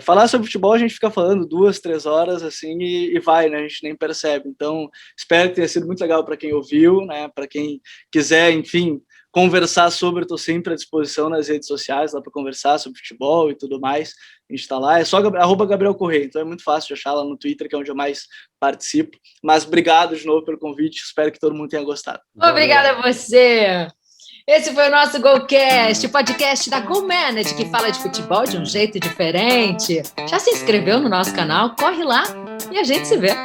Falar sobre futebol a gente fica falando 2, 3 horas assim e vai, né? A gente nem percebe. Então, espero que tenha sido muito legal para quem ouviu, né? Para quem quiser, enfim, conversar sobre, eu estou sempre à disposição nas redes sociais lá para conversar sobre futebol e tudo mais. A gente está lá, é só @Gabriel Correia, então é muito fácil de achar lá no Twitter, que é onde eu mais participo. Mas obrigado de novo pelo convite, espero que todo mundo tenha gostado. Obrigada a você. Esse foi o nosso Golcast, o podcast da GoManage, que fala de futebol de um jeito diferente. Já se inscreveu no nosso canal? Corre lá e a gente se vê.